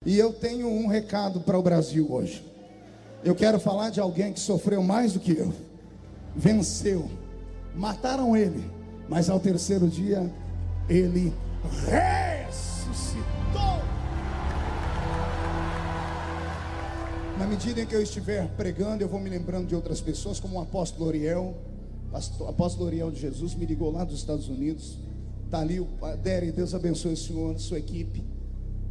E eu tenho um recado para o Brasil hoje. Eu quero falar de alguém que sofreu mais do que eu. Venceu. Mataram ele, mas ao terceiro dia ele ressuscitou. Na medida em que eu estiver pregando, eu vou me lembrando de outras pessoas, como o apóstolo Oriel. O apóstolo Oriel de Jesus me ligou lá dos Estados Unidos. Está ali o Dere, Deus abençoe o senhor, sua equipe.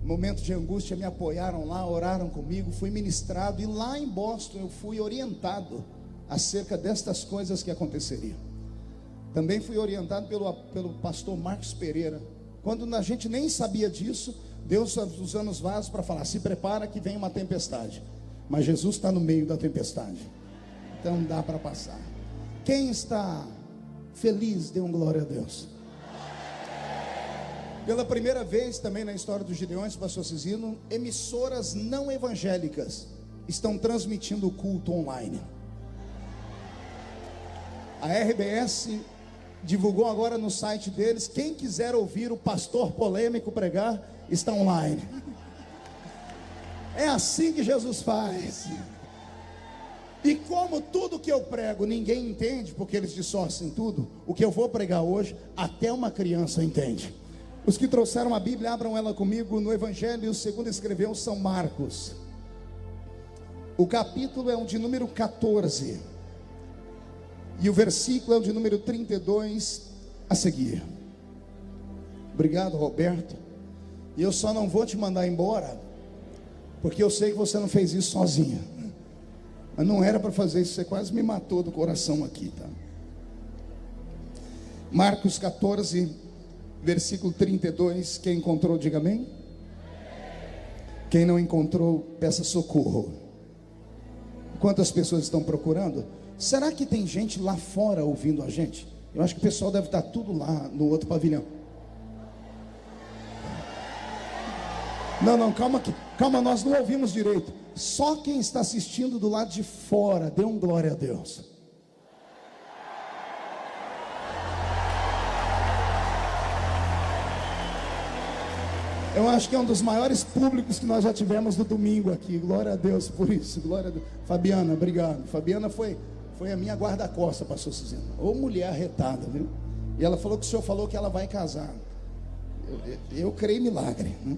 No momento de angústia me apoiaram lá, oraram comigo, fui ministrado. E lá em Boston eu fui orientado acerca destas coisas que aconteceriam. Também fui orientado pelo pastor Marcos Pereira. Quando a gente nem sabia disso, Deus usando os vasos para falar: se prepara que vem uma tempestade. Mas Jesus está no meio da tempestade, então dá para passar. Quem está feliz, dê um glória a Deus. Pela primeira vez também na história dos Gideões, pastor Cizino, emissoras não evangélicas estão transmitindo o culto online. A RBS divulgou agora no site deles: quem quiser ouvir o pastor polêmico pregar, está online. É assim que Jesus faz. E como tudo que eu prego ninguém entende, porque eles distorcem tudo, o que eu vou pregar hoje, até uma criança entende. Os que trouxeram a Bíblia, abram ela comigo no Evangelho segundo escreveu São Marcos. O capítulo é o de número 14 e o versículo é o de número 32 a seguir. Obrigado, Roberto. E eu só não vou te mandar embora, porque eu sei que você não fez isso sozinha. Mas não era para fazer isso, você quase me matou do coração aqui, tá? Marcos 14, versículo 32. Quem encontrou, diga amém. Quem não encontrou, peça socorro. Quantas pessoas estão procurando? Será que tem gente lá fora ouvindo a gente? Eu acho que o pessoal deve estar tudo lá no outro pavilhão. Não, calma, nós não ouvimos direito. Só quem está assistindo do lado de fora, dê um glória a Deus. Eu acho que é um dos maiores públicos que nós já tivemos no domingo aqui. Glória a Deus por isso, glória a Deus. Fabiana, obrigado. Fabiana foi a minha guarda-costa, pastor Cizino. Ô mulher arretada, viu? E ela falou que o senhor falou que ela vai casar. Eu creio em milagre, né?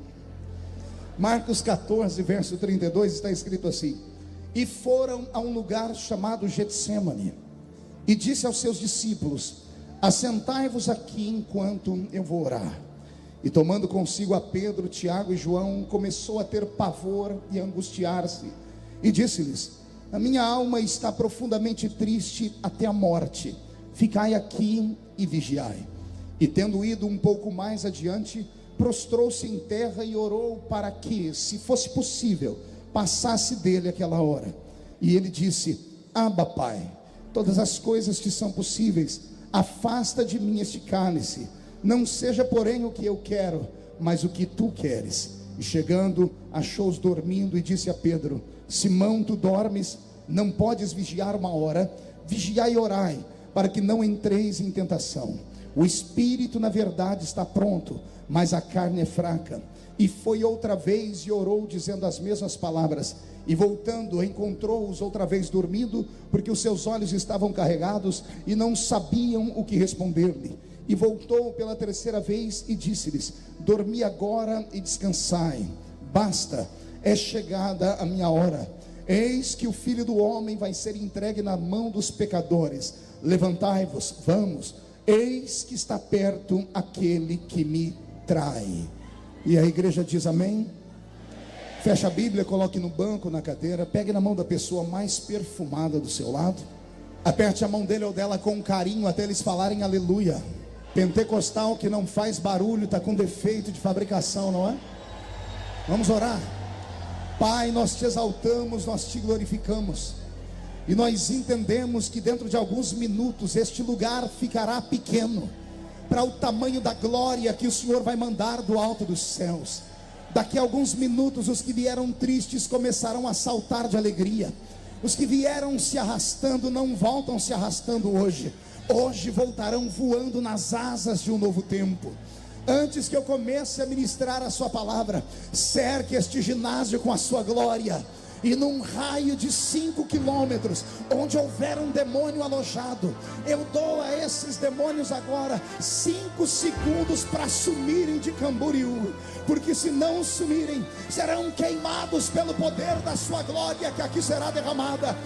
Marcos 14, verso 32, está escrito assim: e foram a um lugar chamado Getsemane, e disse aos seus discípulos: assentai-vos aqui enquanto eu vou orar. E tomando consigo a Pedro, Tiago e João, começou a ter pavor e angustiar-se, e disse-lhes: a minha alma está profundamente triste até a morte, ficai aqui e vigiai. E tendo ido um pouco mais adiante, prostrou-se em terra e orou para que, se fosse possível, passasse dele aquela hora. E ele disse: Abba, Pai, todas as coisas te são possíveis, afasta de mim este cálice, não seja porém o que eu quero, mas o que tu queres. E chegando, achou-os dormindo e disse a Pedro: Simão, tu dormes? Não podes vigiar uma hora? Vigiai e orai, para que não entreis em tentação. O espírito na verdade está pronto, mas a carne é fraca. E foi outra vez e orou, dizendo as mesmas palavras. E voltando, encontrou-os outra vez dormindo, porque os seus olhos estavam carregados e não sabiam o que responder-lhe. E voltou pela terceira vez e disse-lhes: dormi agora e descansai, basta, é chegada a minha hora. Eis que o Filho do Homem vai ser entregue na mão dos pecadores. Levantai-vos, vamos, eis que está perto aquele que me trai. E a igreja diz amém? Fecha a Bíblia, coloque no banco, na cadeira, pegue na mão da pessoa mais perfumada do seu lado, aperte a mão dele ou dela com carinho até eles falarem aleluia. Pentecostal que não faz barulho está com defeito de fabricação, não é? Vamos orar. Pai, nós te exaltamos, nós te glorificamos, e nós entendemos que dentro de alguns minutos este lugar ficará pequeno para o tamanho da glória que o Senhor vai mandar do alto dos céus. Daqui a alguns minutos os que vieram tristes começarão a saltar de alegria. Os que vieram se arrastando não voltam se arrastando hoje. Hoje voltarão voando nas asas de um novo tempo. Antes que eu comece a ministrar a sua palavra, cerque este ginásio com a sua glória. E num raio de 5 quilômetros, onde houver um demônio alojado, eu dou a esses demônios agora 5 segundos para sumirem de Camboriú, porque se não sumirem, serão queimados pelo poder da sua glória que aqui será derramada.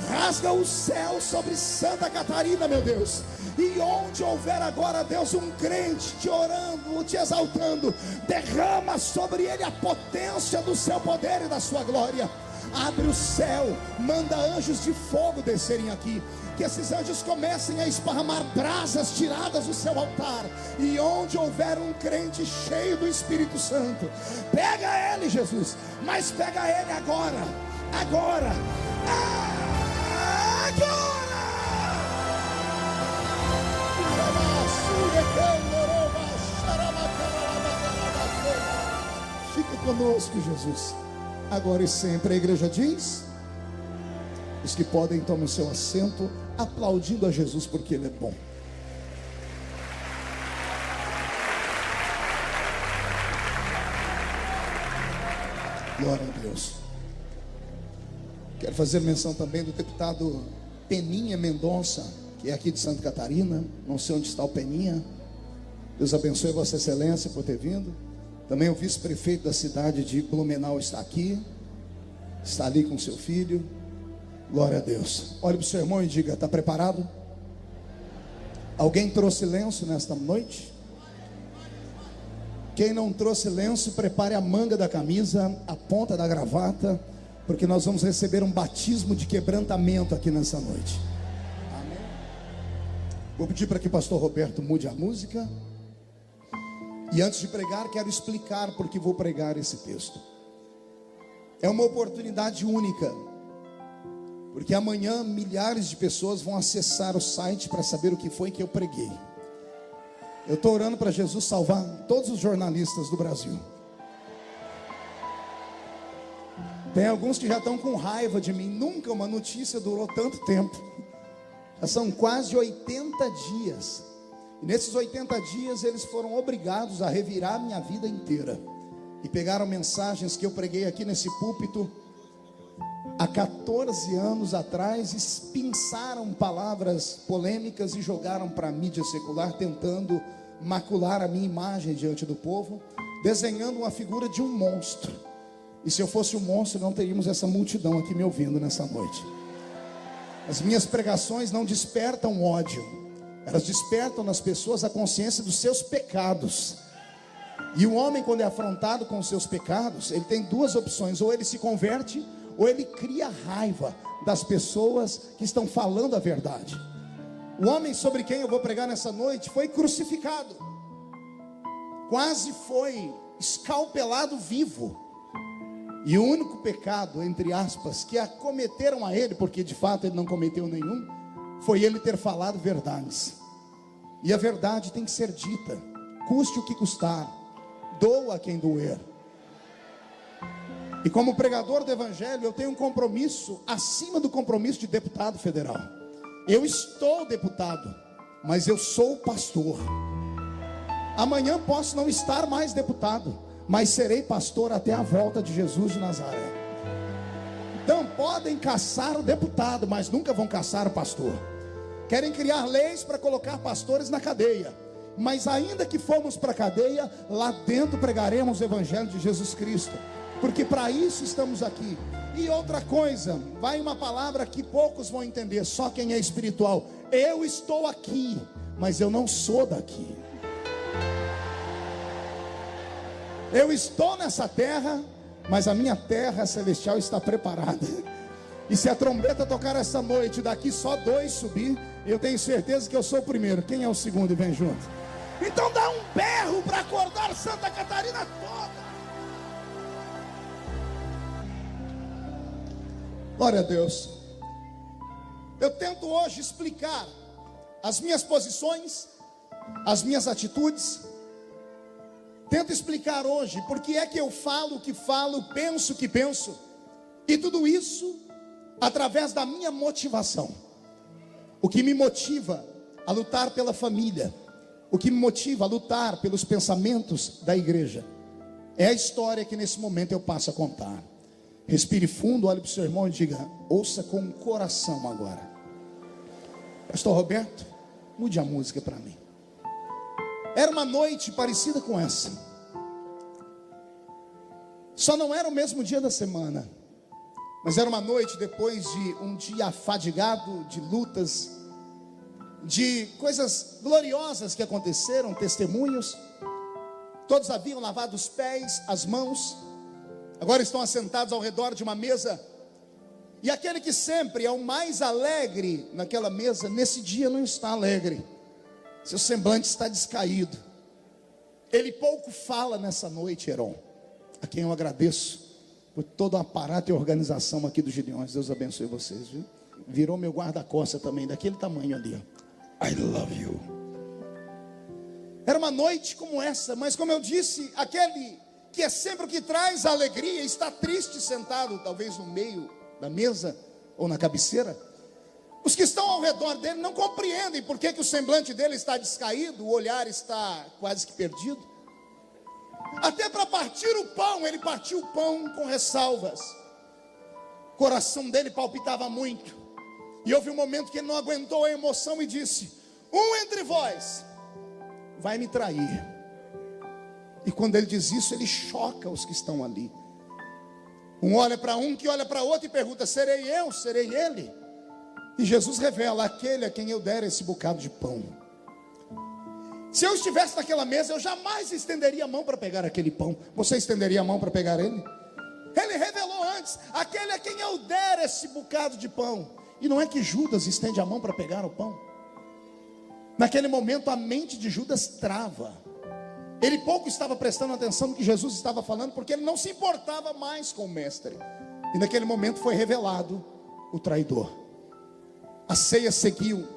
Rasga o céu sobre Santa Catarina, meu Deus. E onde houver agora, Deus, um crente te orando, te exaltando, derrama sobre ele a potência do seu poder e da sua glória. Abre o céu, manda anjos de fogo descerem aqui, que esses anjos comecem a esparramar brasas tiradas do seu altar. E onde houver um crente cheio do Espírito Santo, pega ele, Jesus, mas pega ele agora, agora, agora. Fica conosco, Jesus, agora e sempre. A igreja diz: os que podem, tomem o seu assento, aplaudindo a Jesus porque Ele é bom. Glória a Deus. Quero fazer menção também do deputado Peninha Mendonça, que é aqui de Santa Catarina. Não sei onde está o Peninha. Deus abençoe Vossa Excelência por ter vindo. Também o vice-prefeito da cidade de Blumenau está aqui, está ali com seu filho. Glória a Deus. Olhe para o seu irmão e diga: está preparado? Alguém trouxe lenço nesta noite? Quem não trouxe lenço, prepare a manga da camisa, a ponta da gravata, porque nós vamos receber um batismo de quebrantamento aqui nessa noite. Amém. Vou pedir para que o pastor Roberto mude a música. E antes de pregar, quero explicar por que vou pregar esse texto. É uma oportunidade única, porque amanhã milhares de pessoas vão acessar o site para saber o que foi que eu preguei. Eu estou orando para Jesus salvar todos os jornalistas do Brasil. Tem alguns que já estão com raiva de mim. Nunca uma notícia durou tanto tempo. Já são quase 80 dias. E nesses 80 dias eles foram obrigados a revirar minha vida inteira. E pegaram mensagens que eu preguei aqui nesse púlpito há 14 anos atrás, espinçaram palavras polêmicas e jogaram para a mídia secular, tentando macular a minha imagem diante do povo, desenhando uma figura de um monstro. E se eu fosse um monstro, não teríamos essa multidão aqui me ouvindo nessa noite. As minhas pregações não despertam ódio, elas despertam nas pessoas a consciência dos seus pecados. E o homem, quando é afrontado com os seus pecados, ele tem duas opções: ou ele se converte, ou ele cria raiva das pessoas que estão falando a verdade. O homem sobre quem eu vou pregar nessa noite foi crucificado, quase foi escalpelado vivo. E o único pecado, entre aspas, que acometeram a ele, porque de fato ele não cometeu nenhum, foi ele ter falado verdades. E a verdade tem que ser dita, custe o que custar, doa quem doer. E como pregador do evangelho, eu tenho um compromisso acima do compromisso de deputado federal. Eu estou deputado, mas eu sou pastor. Amanhã posso não estar mais deputado, mas serei pastor até a volta de Jesus de Nazaré. Então podem caçar o deputado, mas nunca vão caçar o pastor. Querem criar leis para colocar pastores na cadeia, mas ainda que formos para a cadeia, lá dentro pregaremos o evangelho de Jesus Cristo, porque para isso estamos aqui. E outra coisa, vai uma palavra que poucos vão entender, só quem é espiritual: eu estou aqui, mas eu não sou daqui. Eu estou nessa terra, mas a minha terra celestial está preparada. E se a trombeta tocar essa noite, daqui só 2 subir, eu tenho certeza que eu sou o primeiro. Quem é o segundo e vem junto? Então dá um berro para acordar Santa Catarina toda. Glória a Deus. Eu tento hoje explicar as minhas posições, as minhas atitudes. Tento explicar hoje porque é que eu falo o que falo, penso o que penso. E tudo isso através da minha motivação. O que me motiva a lutar pela família, o que me motiva a lutar pelos pensamentos da igreja, é a história que nesse momento eu passo a contar. Respire fundo, olhe para o seu irmão e diga: ouça com o coração agora. Pastor Roberto, mude a música para mim. Era uma noite parecida com essa. Só não era o mesmo dia da semana, mas era uma noite depois de um dia afadigado de lutas, de coisas gloriosas que aconteceram, testemunhos. Todos haviam lavado os pés, as mãos, agora estão assentados ao redor de uma mesa. E aquele que sempre é o mais alegre naquela mesa, nesse dia não está alegre. Seu semblante está descaído. Ele pouco fala nessa noite, Heron, a quem eu agradeço por todo o aparato e organização aqui do Gideões. Deus abençoe vocês, viu? Virou meu guarda-costas também, daquele tamanho ali, ó. I love you. Era uma noite como essa, mas como eu disse, aquele que é sempre o que traz a alegria está triste sentado, talvez no meio da mesa ou na cabeceira. Os que estão ao redor dele não compreendem por que o semblante dele está descaído, o olhar está quase que perdido. Até para partir o pão, ele partiu o pão com ressalvas. O coração dele palpitava muito. E houve um momento que ele não aguentou a emoção e disse: um entre vós vai me trair. E quando ele diz isso, ele choca os que estão ali. Um olha para um, que olha para outro e pergunta: serei eu, serei ele? E Jesus revela: aquele a quem eu der esse bocado de pão. Se eu estivesse naquela mesa, eu jamais estenderia a mão para pegar aquele pão. Você estenderia a mão para pegar ele? Ele revelou antes: aquele a quem eu der esse bocado de pão. E não é que Judas estende a mão para pegar o pão. Naquele momento a mente de Judas trava. Ele pouco estava prestando atenção no que Jesus estava falando, porque ele não se importava mais com o mestre. E naquele momento foi revelado o traidor. A ceia seguiu.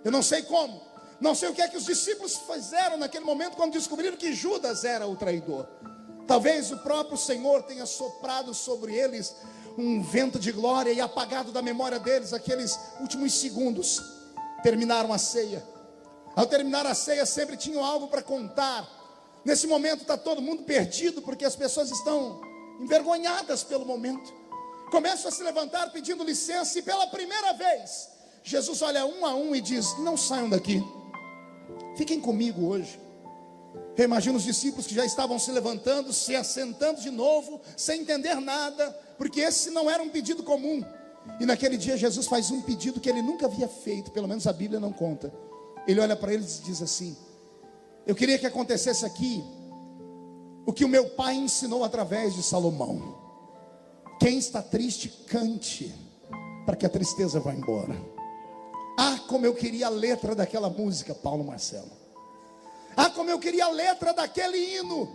Eu não sei como, não sei o que é que os discípulos fizeram naquele momento quando descobriram que Judas era o traidor. Talvez o próprio Senhor tenha soprado sobre eles um vento de glória e apagado da memória deles aqueles últimos segundos. Terminaram a ceia. Ao terminar a ceia, sempre tinham algo para contar. Nesse momento está todo mundo perdido, porque as pessoas estão envergonhadas pelo momento. Começam a se levantar pedindo licença, e pela primeira vez Jesus olha um a um e diz: não saiam daqui, fiquem comigo hoje. Eu imagino os discípulos que já estavam se levantando, se assentando de novo, sem entender nada, porque esse não era um pedido comum. E naquele dia Jesus faz um pedido que ele nunca havia feito, pelo menos a Bíblia não conta. Ele olha para eles e diz assim: eu queria que acontecesse aqui o que o meu pai ensinou através de Salomão. Quem está triste, cante, para que a tristeza vá embora. Ah, como eu queria a letra daquela música, Paulo Marcelo. Ah, como eu queria a letra daquele hino,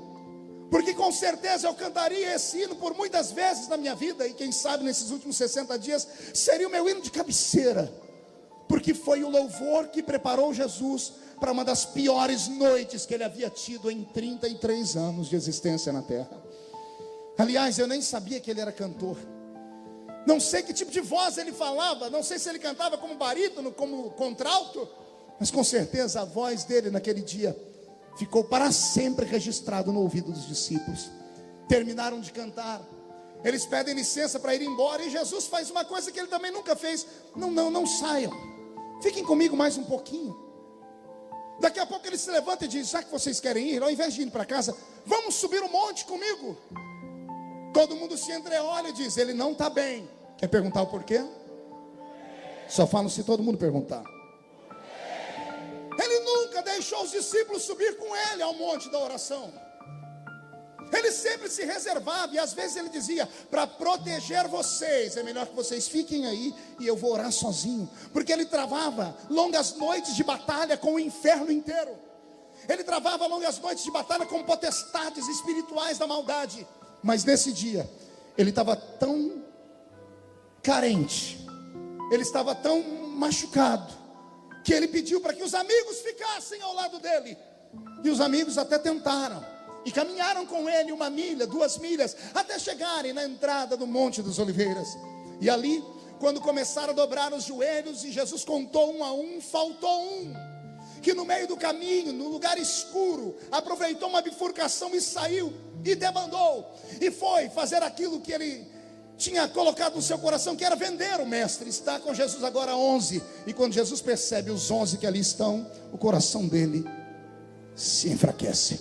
porque com certeza eu cantaria esse hino por muitas vezes na minha vida. E quem sabe nesses últimos 60 dias seria o meu hino de cabeceira, porque foi o louvor que preparou Jesus para uma das piores noites que ele havia tido em 33 anos de existência na terra. Aliás, eu nem sabia que ele era cantor. Não sei que tipo de voz ele falava, não sei se ele cantava como barítono, como contralto, mas com certeza a voz dele naquele dia ficou para sempre registrado no ouvido dos discípulos. Terminaram de cantar, eles pedem licença para ir embora, e Jesus faz uma coisa que ele também nunca fez: não saiam, fiquem comigo mais um pouquinho. Daqui a pouco ele se levanta e diz: já que vocês querem ir, ao invés de ir para casa, vamos subir o monte comigo. Todo mundo se entreolha e diz: ele não está bem. Quer perguntar o porquê? Só falo se todo mundo perguntar. Ele nunca deixou os discípulos subir com ele ao monte da oração. Ele sempre se reservava, e às vezes ele dizia: para proteger vocês, é melhor que vocês fiquem aí e eu vou orar sozinho. Porque ele travava longas noites de batalha com o inferno inteiro. Ele travava longas noites de batalha com potestades espirituais da maldade. Mas nesse dia, ele estava tão carente, ele estava tão machucado, que ele pediu para que os amigos ficassem ao lado dele. E os amigos até tentaram, e caminharam com ele 1 milha, 2 milhas, até chegarem na entrada do Monte das Oliveiras. E ali, quando começaram a dobrar os joelhos, e Jesus contou 1 a 1, faltou um. que no meio do caminho, no lugar escuro, aproveitou uma bifurcação e saiu e debandou, e foi fazer aquilo que ele tinha colocado no seu coração, que era vender o mestre. Está com Jesus agora 11, e quando Jesus percebe os 11 que ali estão, o coração dele se enfraquece.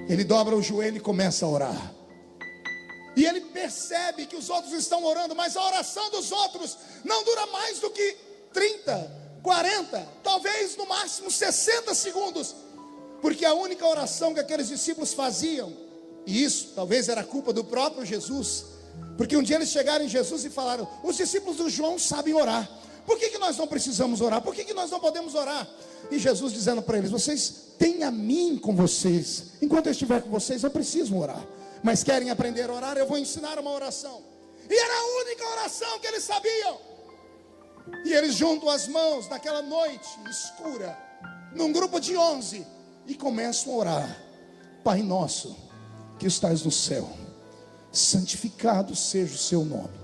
Ele dobra o joelho e começa a orar, e ele percebe que os outros estão orando, mas a oração dos outros não dura mais do que 30, 40, talvez no máximo 60 segundos, porque a única oração que aqueles discípulos faziam, e isso talvez era culpa do próprio Jesus, porque um dia eles chegaram em Jesus e falaram: os discípulos do João sabem orar, por que nós não precisamos orar? Por que nós não podemos orar? E Jesus dizendo para eles: vocês têm a mim com vocês, enquanto eu estiver com vocês eu preciso orar, mas querem aprender a orar? Eu vou ensinar uma oração. E era a única oração que eles sabiam. E eles juntam as mãos naquela noite escura, num grupo de 11, e começam a orar: Pai nosso que estás no céu, santificado seja o seu nome,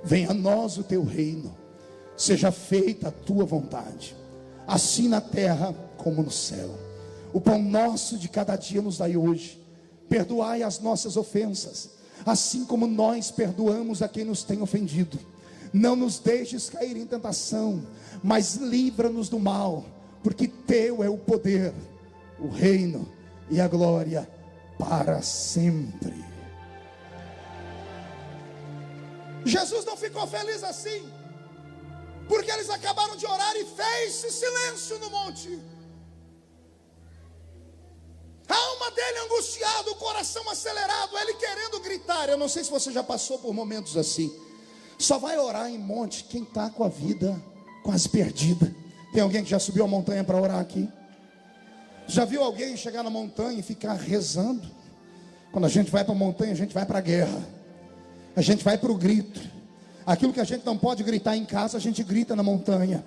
venha a nós o teu reino, seja feita a tua vontade, assim na terra como no céu. O pão nosso de cada dia nos dai hoje, perdoai as nossas ofensas, assim como nós perdoamos a quem nos tem ofendido. Não nos deixes cair em tentação, mas livra-nos do mal, porque teu é o poder, o reino e a glória para sempre. Jesus não ficou feliz assim, porque eles acabaram de orar e fez-se silêncio no monte. A alma dele angustiada, o coração acelerado, ele querendo gritar. Eu não sei se você já passou por momentos assim. Só vai orar em monte quem está com a vida quase perdida. Tem alguém que já subiu a montanha para orar aqui? Já viu alguém chegar na montanha e ficar rezando? Quando a gente vai para a montanha, a gente vai para a guerra, a gente vai para o grito. Aquilo que a gente não pode gritar em casa, a gente grita na montanha.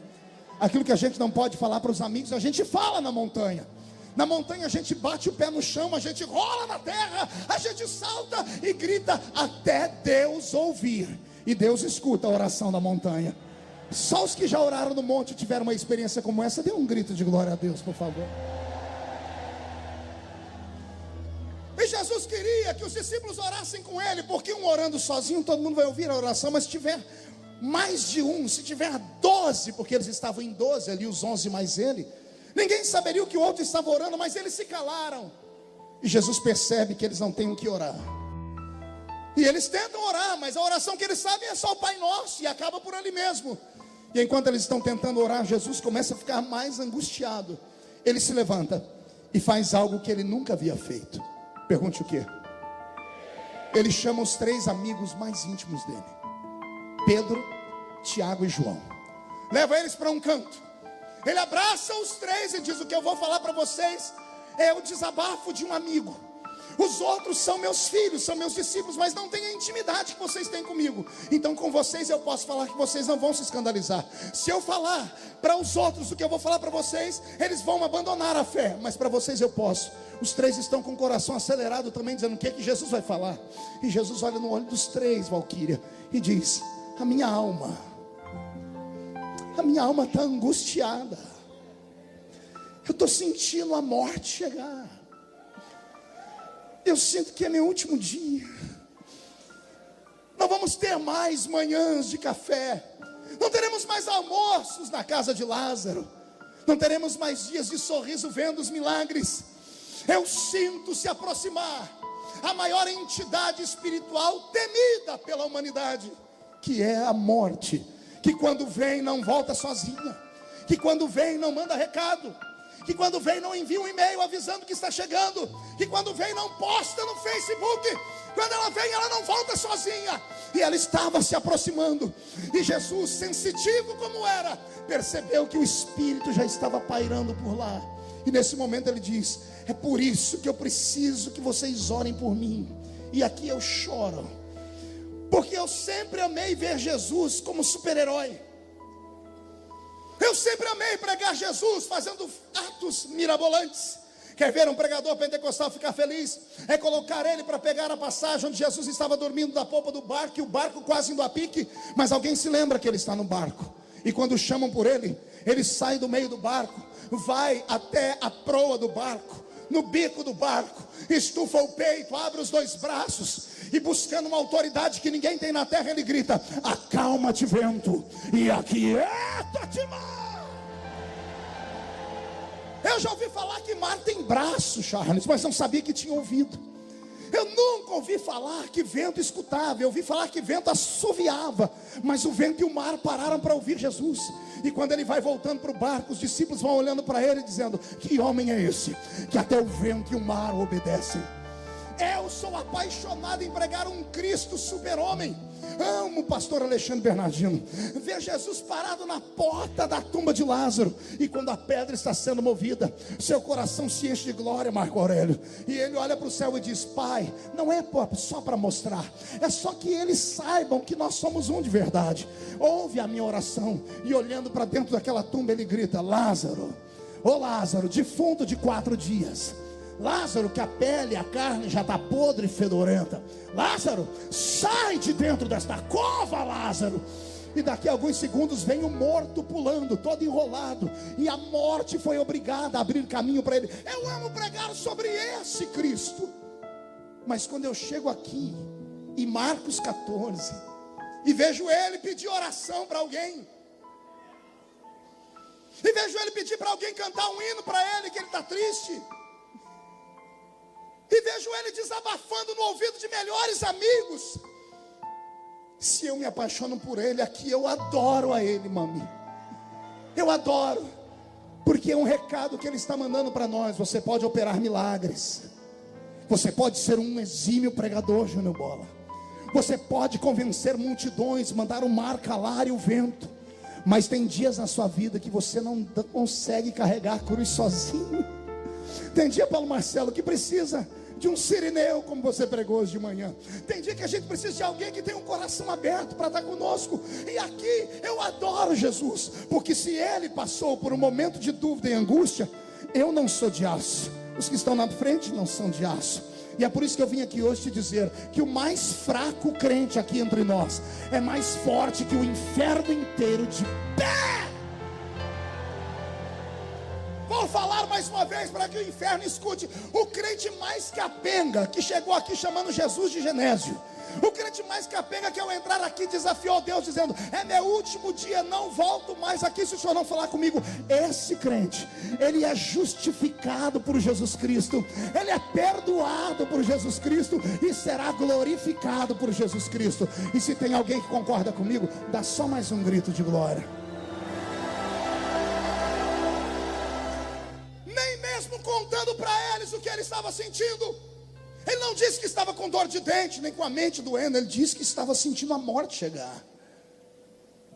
Aquilo que a gente não pode falar para os amigos, a gente fala na montanha. Na montanha a gente bate o pé no chão, a gente rola na terra, a gente salta e grita até Deus ouvir. E Deus escuta a oração da montanha. Só os que já oraram no monte tiveram uma experiência como essa. Dê um grito de glória a Deus, por favor. E Jesus queria que os discípulos orassem com ele, porque um orando sozinho, todo mundo vai ouvir a oração. Mas se tiver mais de um, se tiver 12, porque eles estavam em 12 ali, os 11 mais ele, ninguém saberia o que o outro estava orando, mas eles se calaram. E Jesus percebe que eles não têm o que orar. E eles tentam orar, mas a oração que eles sabem é só o Pai Nosso, e acaba por ali mesmo. E enquanto eles estão tentando orar, Jesus começa a ficar mais angustiado. Ele se levanta e faz algo que ele nunca havia feito. Pergunte o quê? Ele chama os 3 amigos mais íntimos dele, Pedro, Tiago e João. Leva eles para um canto. Ele abraça os 3 e diz: o que eu vou falar para vocês é o desabafo de um amigo. Os outros são meus filhos, são meus discípulos, mas não têm a intimidade que vocês têm comigo. Então com vocês eu posso falar que vocês não vão se escandalizar. Se eu falar para os outros o que eu vou falar para vocês, eles vão abandonar a fé, mas para vocês eu posso. Os 3 estão com o coração acelerado também, dizendo: o que é que Jesus vai falar? E Jesus olha no olho dos 3, Valquíria, e diz: a minha alma está angustiada. Eu estou sentindo a morte chegar. Eu sinto que é meu último dia. Não vamos ter mais manhãs de café. Não teremos mais almoços na casa de Lázaro. Não teremos mais dias de sorriso vendo os milagres. Eu sinto se aproximar a maior entidade espiritual temida pela humanidade, que é a morte. Que quando vem não volta sozinha. Que quando vem não manda recado. Que quando vem não envia um e-mail avisando que está chegando. Que quando vem não posta no Facebook. Quando ela vem, ela não volta sozinha. E ela estava se aproximando. E Jesus, sensitivo como era, percebeu que o Espírito já estava pairando por lá. E nesse momento ele diz: é por isso que eu preciso que vocês orem por mim. E aqui eu choro, porque eu sempre amei ver Jesus como super-herói. Eu sempre amei pregar Jesus fazendo atos mirabolantes. Quer ver um pregador pentecostal ficar feliz? É colocar ele para pegar a passagem onde Jesus estava dormindo da polpa do barco, e o barco quase indo a pique, mas alguém se lembra que ele está no barco. E quando chamam por ele, Ele sai do meio do barco, vai até a proa do barco, no bico do barco, estufa o peito, abre os dois braços, e buscando uma autoridade que ninguém tem na terra, ele grita: acalma-te, vento, e aquieta-te, mar. Eu já ouvi falar que mar tem braço, Charles, mas não sabia que tinha ouvido. Eu nunca ouvi falar que vento escutava. Eu ouvi falar que vento assoviava, mas o vento e o mar pararam para ouvir Jesus. E quando ele vai voltando para o barco, os discípulos vão olhando para ele dizendo: que homem é esse, que até o vento e o mar obedecem? Eu sou apaixonado em pregar um Cristo super-homem. Amo o pastor Alexandre Bernardino. Ver Jesus parado na porta da tumba de Lázaro, e quando a pedra está sendo movida, seu coração se enche de glória, Marco Aurélio. E ele olha para o céu e diz: Pai, não é só para mostrar, é só que eles saibam que nós somos um de verdade. Ouve a minha oração. E olhando para dentro daquela tumba, ele grita: Lázaro, ô Lázaro, defunto de 4 dias, Lázaro, que a pele, a carne já está podre e fedorenta, Lázaro, sai de dentro desta cova, Lázaro. E daqui a alguns segundos vem o morto pulando, todo enrolado, e a morte foi obrigada a abrir caminho para ele. Eu amo pregar sobre esse Cristo, mas quando eu chego aqui em Marcos 14 e vejo ele pedir oração para alguém, e vejo ele pedir para alguém cantar um hino para ele, que ele está triste, e vejo ele desabafando no ouvido de melhores amigos, se eu me apaixono por ele aqui, eu adoro a ele, mami. Eu adoro, porque é um recado que ele está mandando para nós. Você pode operar milagres, você pode ser um exímio pregador, Júnior Bola, você pode convencer multidões, mandar o mar calar e o vento, mas tem dias na sua vida que você não consegue carregar a cruz sozinho. Tem dia, Paulo Marcelo, que precisa de um sirineu, como você pregou hoje de manhã. Tem dia que a gente precisa de alguém que tem um coração aberto para estar conosco. E aqui eu adoro Jesus, porque se ele passou por um momento de dúvida e angústia, eu não sou de aço, os que estão na frente não são de aço. E é por isso que eu vim aqui hoje te dizer que o mais fraco crente aqui entre nós é mais forte que o inferno inteiro de pé. Vou falar mais uma vez para que o inferno escute. O crente mais capenga que chegou aqui chamando Jesus de Genésio, o crente mais capenga que ao entrar aqui desafiou Deus dizendo: é meu último dia, não volto mais aqui se o senhor não falar comigo. Esse crente, ele é justificado por Jesus Cristo, ele é perdoado por Jesus Cristo e será glorificado por Jesus Cristo. E se tem alguém que concorda comigo, dá só mais um grito de glória. Contando para eles o que ele estava sentindo, ele não disse que estava com dor de dente, nem com a mente doendo, ele disse que estava sentindo a morte chegar.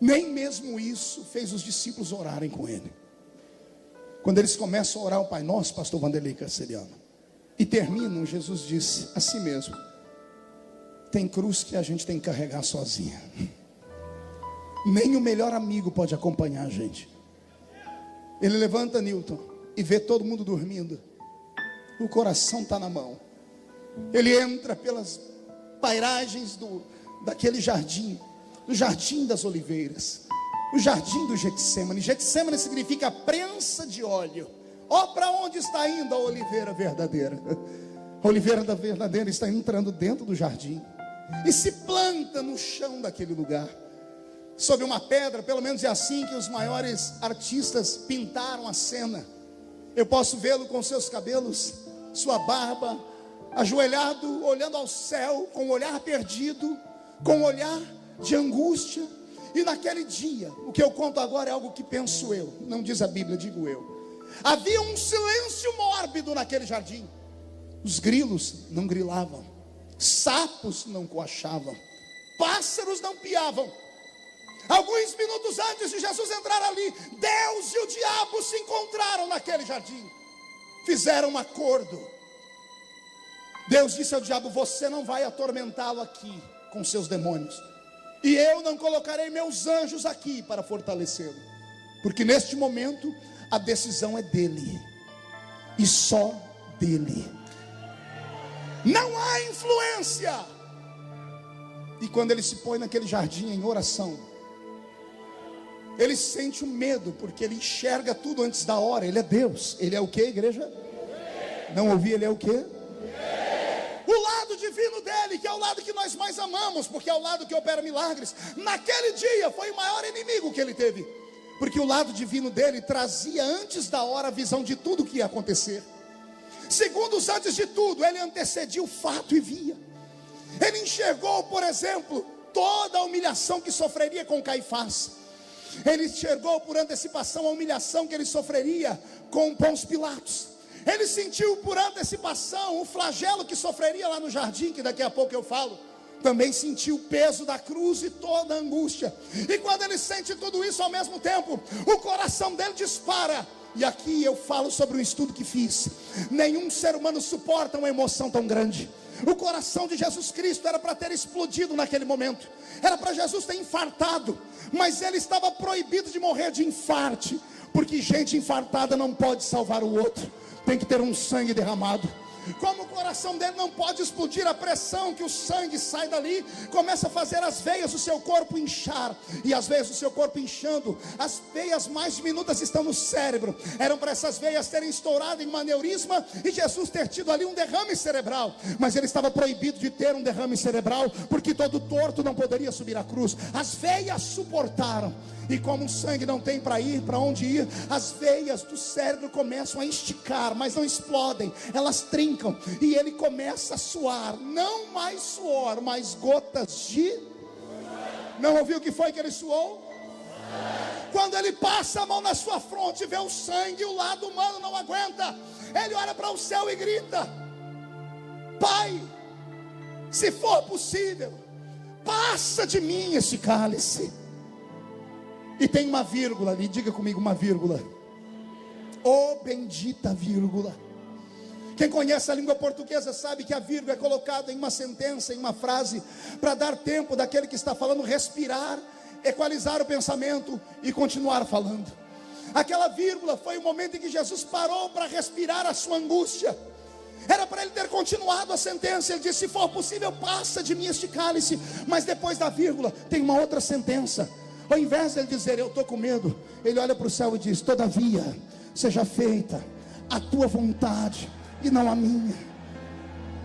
Nem mesmo isso fez os discípulos orarem com ele. Quando eles começam a orar o Pai Nosso, pastor Vanderlei Carceriano, e terminam, Jesus disse assim mesmo: tem cruz que a gente tem que carregar sozinha, nem o melhor amigo pode acompanhar a gente. Ele levanta Newton e vê todo mundo dormindo, o coração está na mão. Ele entra pelas pairagens daquele jardim, do Jardim das Oliveiras, o Jardim do Getsêmani. Getsêmani significa prensa de óleo. Ó, para onde está indo a oliveira verdadeira? A oliveira da verdadeira está entrando dentro do jardim e se planta no chão daquele lugar, sobre uma pedra. Pelo menos é assim que os maiores artistas pintaram a cena. Eu posso vê-lo com seus cabelos, sua barba, ajoelhado, olhando ao céu, com um olhar perdido, com um olhar de angústia. E naquele dia, o que eu conto agora é algo que penso eu, não diz a Bíblia, digo eu. Havia um silêncio mórbido naquele jardim. Os grilos não grilavam, sapos não coachavam, pássaros não piavam. Alguns minutos antes de Jesus entrar ali, Deus e o diabo se encontraram naquele jardim, fizeram um acordo. Deus disse ao diabo: você não vai atormentá-lo aqui com seus demônios, e eu não colocarei meus anjos aqui para fortalecê-lo, porque neste momento a decisão é dele, e só dele. Não há influência. E quando ele se põe naquele jardim em oração, Ele sente o medo, porque ele enxerga tudo antes da hora. Ele é Deus. Ele é o que, igreja? Não ouvi, ele é o que? O lado divino dele, que é o lado que nós mais amamos, porque é o lado que opera milagres. Naquele dia foi o maior inimigo que ele teve, porque o lado divino dele trazia antes da hora a visão de tudo que ia acontecer. Segundos antes de tudo, ele antecedia o fato e via. Ele enxergou, por exemplo, toda a humilhação que sofreria com Caifás. Ele enxergou por antecipação a humilhação que ele sofreria com Pôncio Pilatos. Ele sentiu por antecipação o flagelo que sofreria lá no jardim, que daqui a pouco eu falo. Também sentiu o peso da cruz e toda a angústia. E quando ele sente tudo isso ao mesmo tempo, o coração dele dispara. E aqui eu falo sobre um estudo que fiz. Nenhum ser humano suporta uma emoção tão grande. O coração de Jesus Cristo era para ter explodido naquele momento. Era para Jesus ter infartado. Mas ele estava proibido de morrer de infarte, porque gente infartada não pode salvar o outro. Tem que ter um sangue derramado. Como o coração dele não pode explodir, a pressão que o sangue sai dali começa a fazer as veias do seu corpo inchar. E as veias do seu corpo inchando, as veias mais diminutas estão no cérebro. Eram para essas veias terem estourado em um aneurisma e Jesus ter tido ali um derrame cerebral. Mas ele estava proibido de ter um derrame cerebral, porque todo torto não poderia subir à cruz. As veias suportaram. E como o sangue não tem para ir, para onde ir, as veias do cérebro começam a esticar, mas não explodem, elas trincam. E ele começa a suar, não mais suor, mas gotas de... Não ouviu o que foi que ele suou? Quando ele passa a mão na sua fronte e vê o sangue, o lado humano não aguenta. Ele olha para o céu e grita: Pai, se for possível, passa de mim esse cálice. E tem uma vírgula ali, diga comigo, uma vírgula. Oh, bendita vírgula. Quem conhece a língua portuguesa sabe que a vírgula é colocada em uma sentença, em uma frase, para dar tempo daquele que está falando respirar, equalizar o pensamento e continuar falando. Aquela vírgula foi o momento em que Jesus parou para respirar a sua angústia. Era para ele ter continuado a sentença. Ele disse: se for possível, passa de mim este cálice. Mas depois da vírgula tem uma outra sentença. Ao invés de ele dizer: eu estou com medo, ele olha para o céu e diz: todavia, seja feita a tua vontade e não a minha.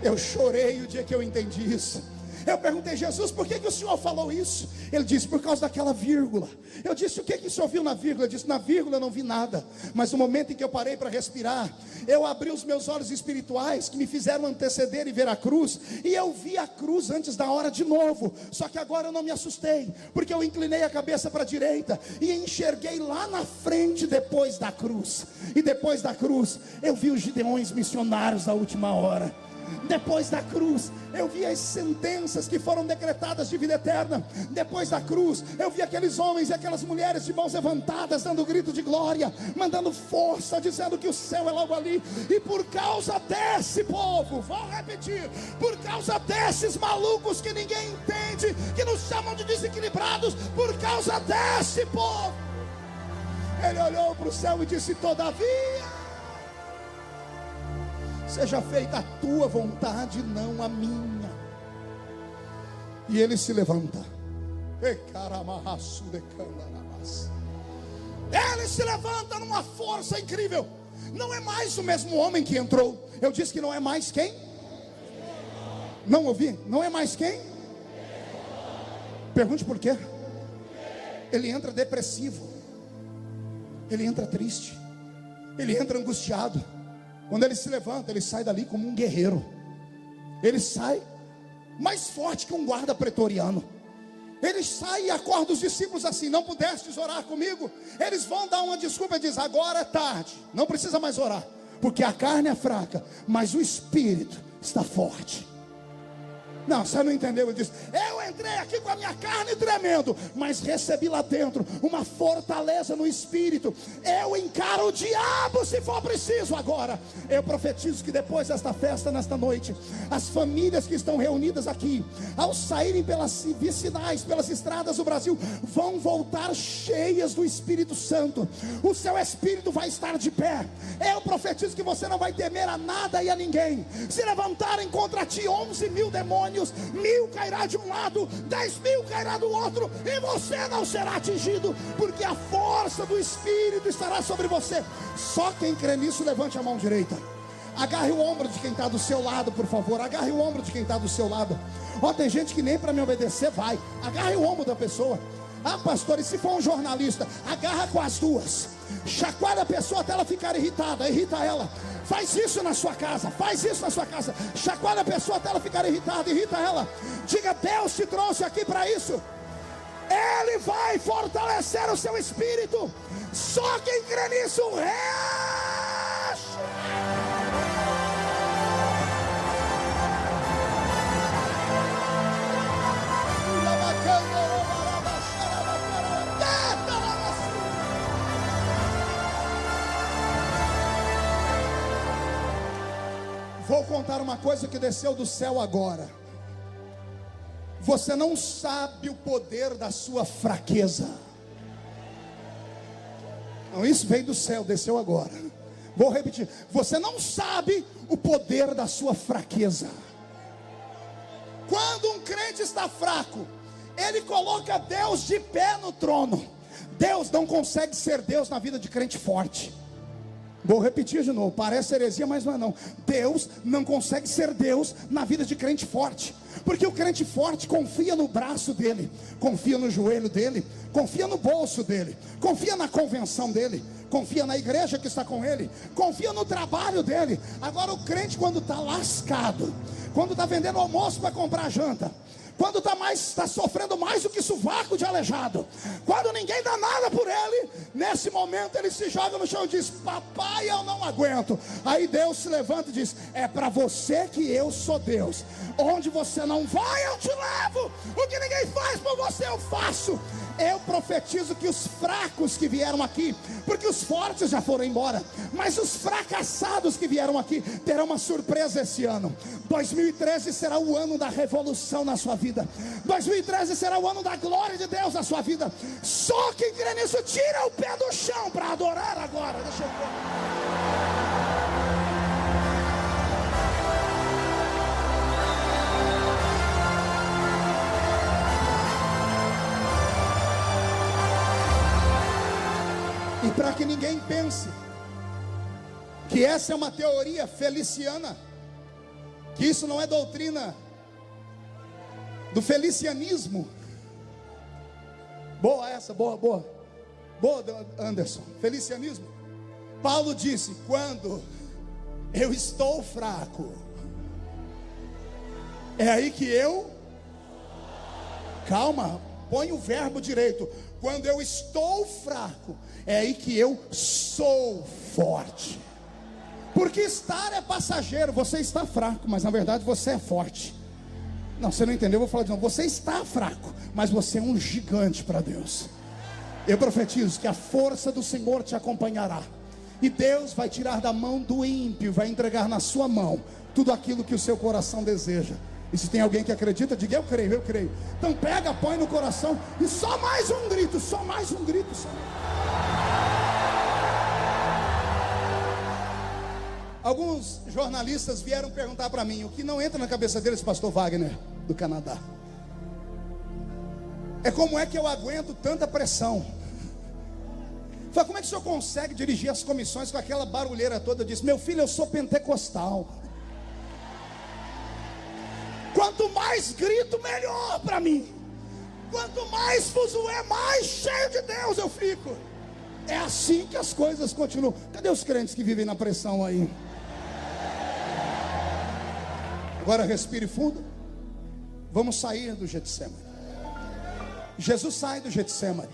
Eu chorei o dia que eu entendi isso. Eu perguntei: Jesus, por que o Senhor falou isso? Ele disse: por causa daquela vírgula. Eu disse: o que o Senhor viu na vírgula? Ele disse: na vírgula eu não vi nada. Mas no momento em que eu parei para respirar, eu abri os meus olhos espirituais, que me fizeram anteceder e ver a cruz. E eu vi a cruz antes da hora de novo. Só que agora eu não me assustei, porque eu inclinei a cabeça para a direita e enxerguei lá na frente, depois da cruz. E depois da cruz eu vi os gideões missionários da última hora. Depois da cruz eu vi as sentenças que foram decretadas de vida eterna. Depois da cruz eu vi aqueles homens e aquelas mulheres de mãos levantadas, dando grito de glória, mandando força, dizendo que o céu é logo ali. E por causa desse povo, vou repetir, por causa desses malucos que ninguém entende, que nos chamam de desequilibrados, por causa desse povo, ele olhou para o céu e disse: todavia, seja feita a tua vontade, não a minha. E ele se levanta. Ele se levanta numa força incrível. Não é mais o mesmo homem que entrou. Eu disse que não é mais quem? Não ouvi? Não é mais quem? Pergunte por quê. Ele entra depressivo. Ele entra triste. Ele entra angustiado. Quando ele se levanta, ele sai dali como um guerreiro. Ele sai mais forte que um guarda pretoriano. Ele sai e acorda os discípulos assim: não pudestes orar comigo? Eles vão dar uma desculpa e diz: agora é tarde, não precisa mais orar, porque a carne é fraca, mas o espírito está forte. Não, você não entendeu. Ele diz: eu entrei aqui com a minha carne tremendo, mas recebi lá dentro uma fortaleza no espírito. Eu encaro o diabo se for preciso. Agora eu profetizo que depois desta festa, nesta noite, as famílias que estão reunidas aqui, ao saírem pelas vicinais, pelas estradas do Brasil, vão voltar cheias do Espírito Santo. O seu espírito vai estar de pé. Eu profetizo que você não vai temer a nada e a ninguém. Se levantarem contra ti 11 mil demônios, 1000 cairá de um lado lado, 10.000 cairá do outro, e você não será atingido, porque a força do Espírito estará sobre você. Só quem crê nisso, levante a mão direita. Agarre o ombro de quem está do seu lado, por favor. Agarre o ombro de quem está do seu lado. Ó, tem gente que nem para me obedecer vai. Agarre o ombro da pessoa. Ah, pastor, e se for um jornalista? Agarra com as duas. Chacoalha a pessoa até ela ficar irritada. Irrita ela. Faz isso na sua casa. Faz isso na sua casa. Chacoalha a pessoa até ela ficar irritada. Irrita ela. Diga: Deus te trouxe aqui para isso. Ele vai fortalecer o seu espírito. Só quem crê nisso reage. Vou contar uma coisa que desceu do céu agora. Você não sabe o poder da sua fraqueza. Não, isso veio do céu, desceu agora. Vou repetir. Você não sabe o poder da sua fraqueza. Quando um crente está fraco, ele coloca Deus de pé no trono. Deus não consegue ser Deus na vida de crente forte. Vou repetir de novo, parece heresia, mas não é não. Deus não consegue ser Deus na vida de crente forte, porque o crente forte confia no braço dele, confia no joelho dele, confia no bolso dele, confia na convenção dele, confia na igreja que está com ele, confia no trabalho dele. Agora o crente, quando está lascado, quando está vendendo almoço para comprar janta, quando está sofrendo mais do que sovaco de aleijado, quando ninguém dá nada por ele, nesse momento ele se joga no chão e diz: papai, eu não aguento. Aí Deus se levanta e diz: é para você que eu sou Deus. Onde você não vai, eu te levo. O que ninguém faz por você, eu faço. Eu profetizo que os fracos que vieram aqui, porque os fortes já foram embora, mas os fracassados que vieram aqui terão uma surpresa esse ano. 2013 será o ano da revolução na sua vida. 2013 será o ano da glória de Deus na sua vida. Só quem crê nisso tira o pé do chão para adorar agora. Deixa eu ver. E para que ninguém pense que essa é uma teoria feliciana, que isso não é doutrina do felicianismo. Boa essa, boa Anderson. Felicianismo. Paulo disse: quando eu estou fraco, é aí que eu... Calma, põe o verbo direito. Quando eu estou fraco, é aí que eu sou forte. Porque estar é passageiro. Você está fraco, mas na verdade você é forte. Não, você não entendeu, eu vou falar de novo. Você está fraco, mas você é um gigante para Deus. Eu profetizo que a força do Senhor te acompanhará, e Deus vai tirar da mão do ímpio, vai entregar na sua mão tudo aquilo que o seu coração deseja. E se tem alguém que acredita, diga: eu creio, eu creio. Então pega, põe no coração, e só mais um grito, só mais um grito, só. Alguns jornalistas vieram perguntar para mim, o que não entra na cabeça deles, pastor Wagner, do Canadá, é como é que eu aguento tanta pressão. Falei: como é que o senhor consegue dirigir as comissões com aquela barulheira toda? Eu disse: meu filho, eu sou pentecostal. Quanto mais grito, melhor para mim. Quanto mais fuzuê, mais cheio de Deus eu fico. É assim que as coisas continuam. Cadê os crentes que vivem na pressão aí? Agora respire fundo. Vamos sair do Getsemane. Jesus sai do Getsemane.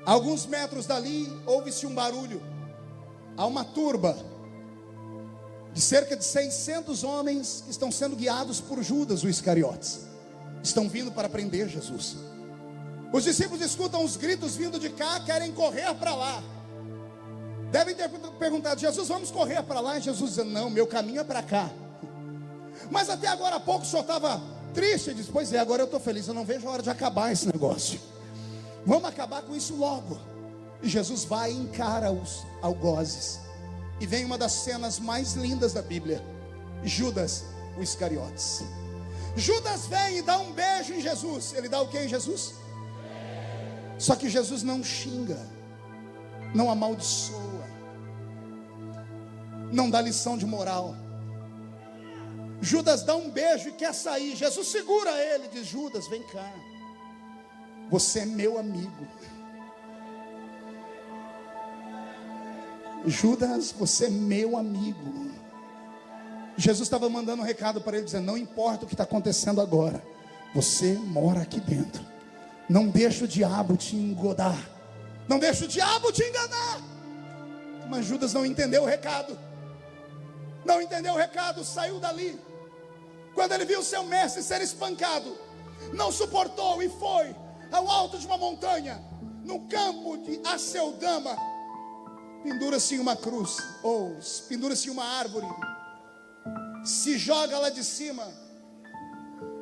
A alguns metros dali, ouve-se um barulho. Há uma turba de cerca de 600 homens que estão sendo guiados por Judas, o Iscariotes. Estão vindo para prender Jesus. Os discípulos escutam os gritos vindo de cá, querem correr para lá. Devem ter perguntado: Jesus, vamos correr para lá? E Jesus diz: não, meu caminho é para cá. Mas até agora há pouco o senhor estava triste. Ele diz: pois é, agora eu estou feliz, eu não vejo a hora de acabar esse negócio. Vamos acabar com isso logo. E Jesus vai e encara os algozes. E vem uma das cenas mais lindas da Bíblia: Judas, o Iscariotes. Judas vem e dá um beijo em Jesus. Ele dá o que em Jesus? Só que Jesus não xinga, não amaldiçoa, não dá lição de moral. Judas dá um beijo e quer sair. Jesus segura ele e diz: Judas, vem cá, você é meu amigo. Judas, você é meu amigo. Jesus estava mandando um recado para ele, dizendo: não importa o que está acontecendo agora, você mora aqui dentro. Não deixa o diabo te engodar, não deixa o diabo te enganar. Mas Judas não entendeu o recado, não entendeu o recado, saiu dali. Quando ele viu seu mestre ser espancado, não suportou e foi ao alto de uma montanha, no campo de Aceldama. Pendura-se em uma cruz, ou pendura-se em uma árvore, se joga lá de cima,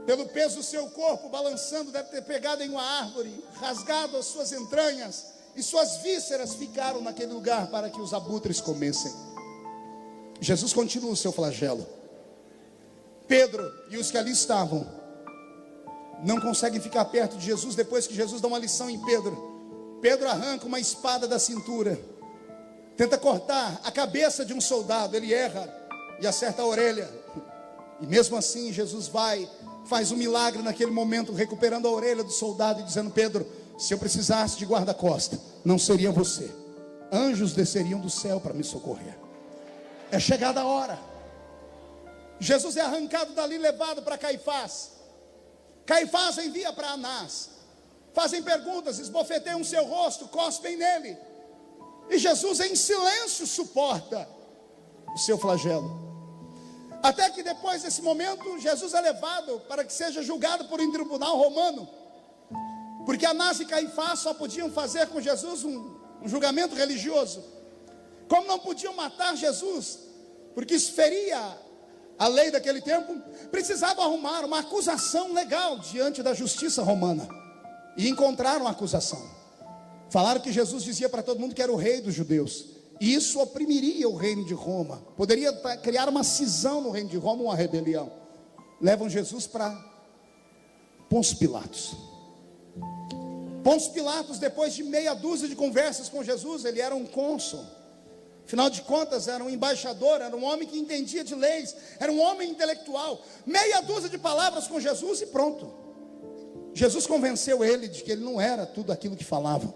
pelo peso do seu corpo balançando, deve ter pegado em uma árvore, rasgado as suas entranhas, e suas vísceras ficaram naquele lugar para que os abutres comessem. Jesus continua o seu flagelo. Pedro e os que ali estavam não conseguem ficar perto de Jesus. Depois que Jesus dá uma lição em Pedro, Pedro arranca uma espada da cintura, tenta cortar a cabeça de um soldado. Ele erra e acerta a orelha. E mesmo assim Jesus faz um milagre naquele momento, recuperando a orelha do soldado e dizendo: Pedro, se eu precisasse de guarda-costa, não seria você. Anjos desceriam do céu para me socorrer. É chegada a hora. Jesus é arrancado dali, levado para Caifás. Caifás envia para Anás. Fazem perguntas, esbofeteiam seu rosto, cospem nele. E Jesus em silêncio suporta o seu flagelo. Até que depois desse momento, Jesus é levado para que seja julgado por um tribunal romano. Porque Anás e Caifás só podiam fazer com Jesus um julgamento religioso. Como não podiam matar Jesus, porque isso feria a lei daquele tempo, precisavam arrumar uma acusação legal diante da justiça romana. E encontraram a acusação. Falaram que Jesus dizia para todo mundo que era o rei dos judeus, e isso oprimiria o reino de Roma, poderia criar uma cisão no reino de Roma, uma rebelião. Levam Jesus para Pôncio Pilatos. Pôncio Pilatos, depois de meia dúzia de conversas com Jesus, ele era um cônsul, afinal de contas era um embaixador, era um homem que entendia de leis, era um homem intelectual. Meia dúzia de palavras com Jesus e pronto. Jesus convenceu ele de que ele não era tudo aquilo que falava.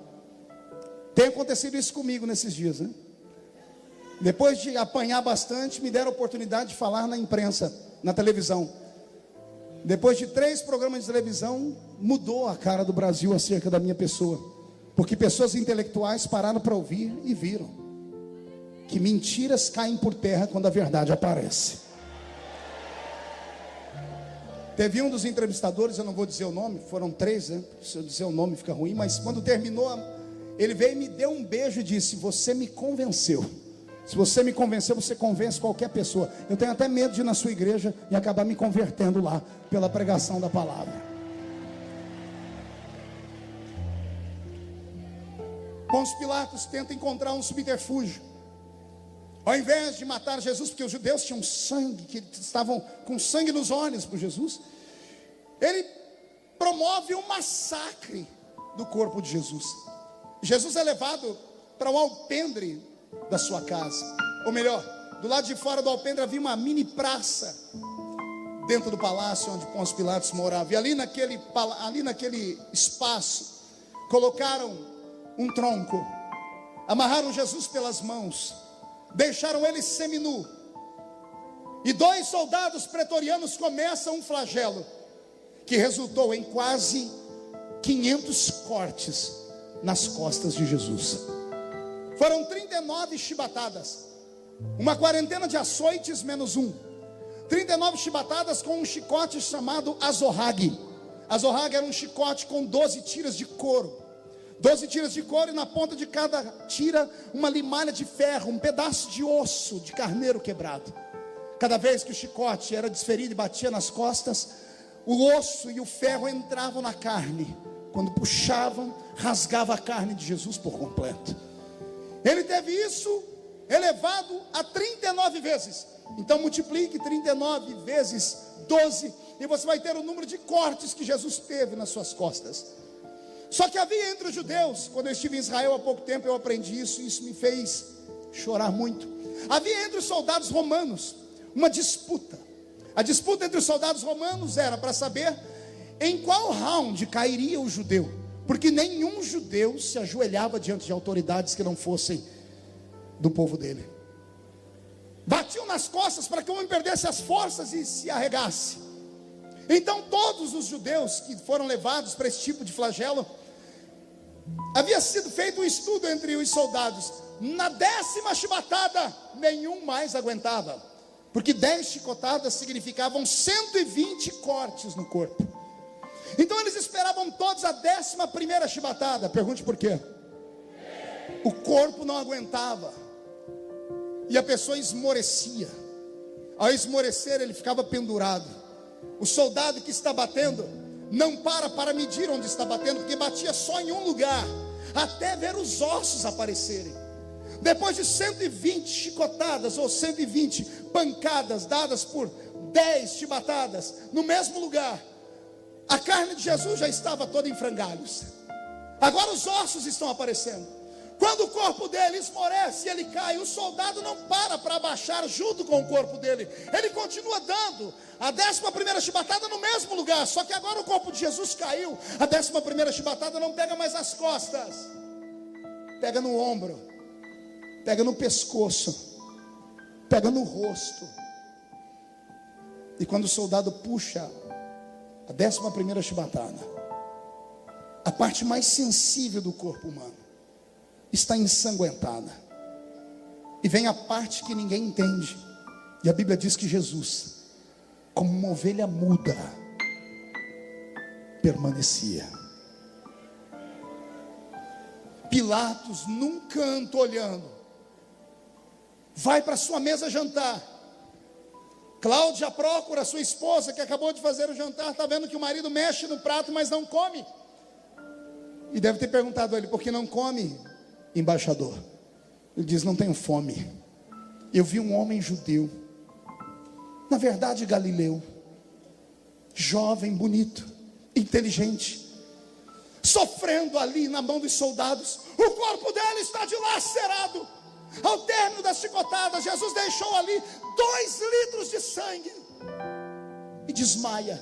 Tem acontecido isso comigo nesses dias, né? Depois de apanhar bastante, me deram a oportunidade de falar na imprensa, na televisão. Depois de 3 programas de televisão, mudou a cara do Brasil acerca da minha pessoa, porque pessoas intelectuais pararam para ouvir e viram que mentiras caem por terra quando a verdade aparece. Teve um dos entrevistadores, eu não vou dizer o nome, foram 3, né? Se eu dizer o nome fica ruim, mas quando terminou, ele veio e me deu um beijo e disse: você me convenceu. Se você me convenceu, você convence qualquer pessoa. Eu tenho até medo de ir na sua igreja e acabar me convertendo lá, pela pregação da palavra. Pôncio Pilatos tenta encontrar um subterfúgio. Ao invés de matar Jesus, porque os judeus tinham sangue, que estavam com sangue nos olhos por Jesus, ele promove um massacre do corpo de Jesus. Jesus é levado para o alpendre da sua casa, ou melhor, do lado de fora do alpendre havia uma mini praça dentro do palácio onde Pôncio Pilatos morava. E ali naquele espaço colocaram um tronco, amarraram Jesus pelas mãos, deixaram ele seminu, e 2 soldados pretorianos começam um flagelo que resultou em quase 500 cortes nas costas de Jesus. Foram 39 chibatadas, uma quarentena de açoites menos 1, 39 chibatadas com um chicote chamado azorrague. Azorrague era um chicote com 12 tiras de couro. 12 tiras de couro, e na ponta de cada tira uma limalha de ferro, um pedaço de osso de carneiro quebrado. Cada vez que o chicote era desferido e batia nas costas, o osso e o ferro entravam na carne. Quando puxavam, rasgava a carne de Jesus por completo. Ele teve isso elevado a 39 vezes. Então multiplique 39 vezes 12, e você vai ter o número de cortes que Jesus teve nas suas costas. Só que havia entre os judeus, quando eu estive em Israel há pouco tempo, eu aprendi isso, e isso me fez chorar muito. Havia entre os soldados romanos uma disputa. A disputa entre os soldados romanos era para saber em qual round cairia o judeu, porque nenhum judeu se ajoelhava diante de autoridades que não fossem do povo dele. Batiam nas costas para que o homem perdesse as forças e se arregasse. Então todos os judeus que foram levados para esse tipo de flagelo, havia sido feito um estudo entre os soldados. Na 10ª chibatada, nenhum mais aguentava, porque 10 chicotadas significavam 120 cortes no corpo. Então eles esperavam todos a 11ª chibatada. Pergunte por quê? O corpo não aguentava, e a pessoa esmorecia. Ao esmorecer, ele ficava pendurado. O soldado que está batendo não para medir onde está batendo, porque batia só em um lugar, até ver os ossos aparecerem. Depois de 120 chicotadas ou 120 pancadas dadas por 10 chibatadas no mesmo lugar, a carne de Jesus já estava toda em frangalhos. Agora os ossos estão aparecendo. Quando o corpo dele esmorece e ele cai, o soldado não para abaixar junto com o corpo dele. Ele continua dando a 11ª chibatada no mesmo lugar. Só que agora o corpo de Jesus caiu. A 11ª chibatada não pega mais as costas, pega no ombro, pega no pescoço, pega no rosto. E quando o soldado puxa a 11ª chibatada, a parte mais sensível do corpo humano está ensanguentada, e vem a parte que ninguém entende. E a Bíblia diz que Jesus, como uma ovelha muda, permanecia. Pilatos, num canto olhando, vai para sua mesa jantar. Cláudia procura sua esposa, que acabou de fazer o jantar, está vendo que o marido mexe no prato, mas não come. E deve ter perguntado a ele: por que não come, embaixador? Ele diz: não tenho fome. Eu vi um homem judeu, na verdade galileu, jovem, bonito, inteligente, sofrendo ali na mão dos soldados. O corpo dele está dilacerado. Ao término das chicotadas, Jesus deixou ali 2 litros de sangue e desmaia.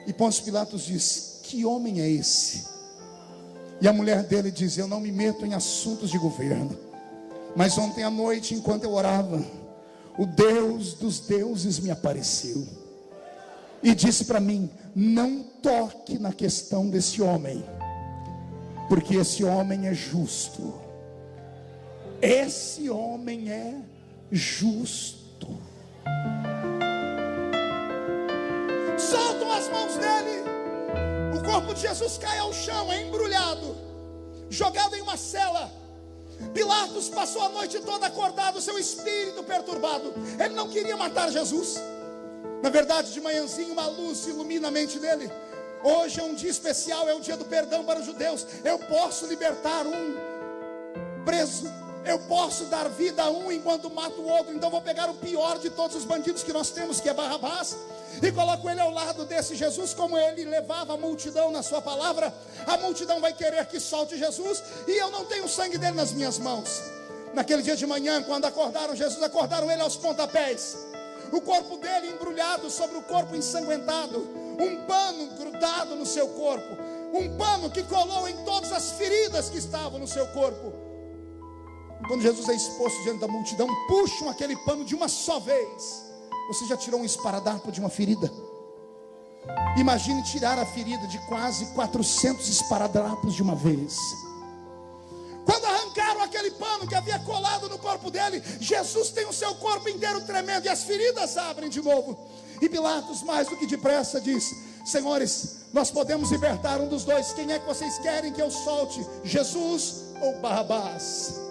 E Pôncio Pilatos diz: que homem é esse? E a mulher dele diz: eu não me meto em assuntos de governo, mas ontem à noite, enquanto eu orava, o Deus dos deuses me apareceu e disse para mim: não toque na questão desse homem, porque esse homem é justo. Esse homem é justo. Soltam as mãos dele. O corpo de Jesus cai ao chão, é embrulhado, jogado em uma cela. Pilatos passou a noite toda acordado, seu espírito perturbado. Ele não queria matar Jesus. Na verdade, de manhãzinho, uma luz ilumina a mente dele. Hoje é um dia especial, é o dia do perdão para os judeus. Eu posso libertar um preso, eu posso dar vida a um enquanto mato o outro. Então vou pegar o pior de todos os bandidos que nós temos, que é Barrabás, e coloco ele ao lado desse Jesus. Como ele levava a multidão na sua palavra, a multidão vai querer que solte Jesus, e eu não tenho o sangue dele nas minhas mãos. Naquele dia de manhã, quando acordaram Jesus, acordaram ele aos pontapés. O corpo dele embrulhado sobre o corpo ensanguentado, um pano grudado no seu corpo, um pano que colou em todas as feridas que estavam no seu corpo. Quando Jesus é exposto diante da multidão, puxam aquele pano de uma só vez. Você já tirou um esparadrapo de uma ferida? Imagine tirar a ferida de quase 400 esparadrapos de uma vez. Quando arrancaram aquele pano que havia colado no corpo dele, Jesus tem o seu corpo inteiro tremendo, e as feridas abrem de novo. E Pilatos, mais do que depressa, diz: senhores, nós podemos libertar um dos dois. Quem é que vocês querem que eu solte, Jesus ou Barrabás?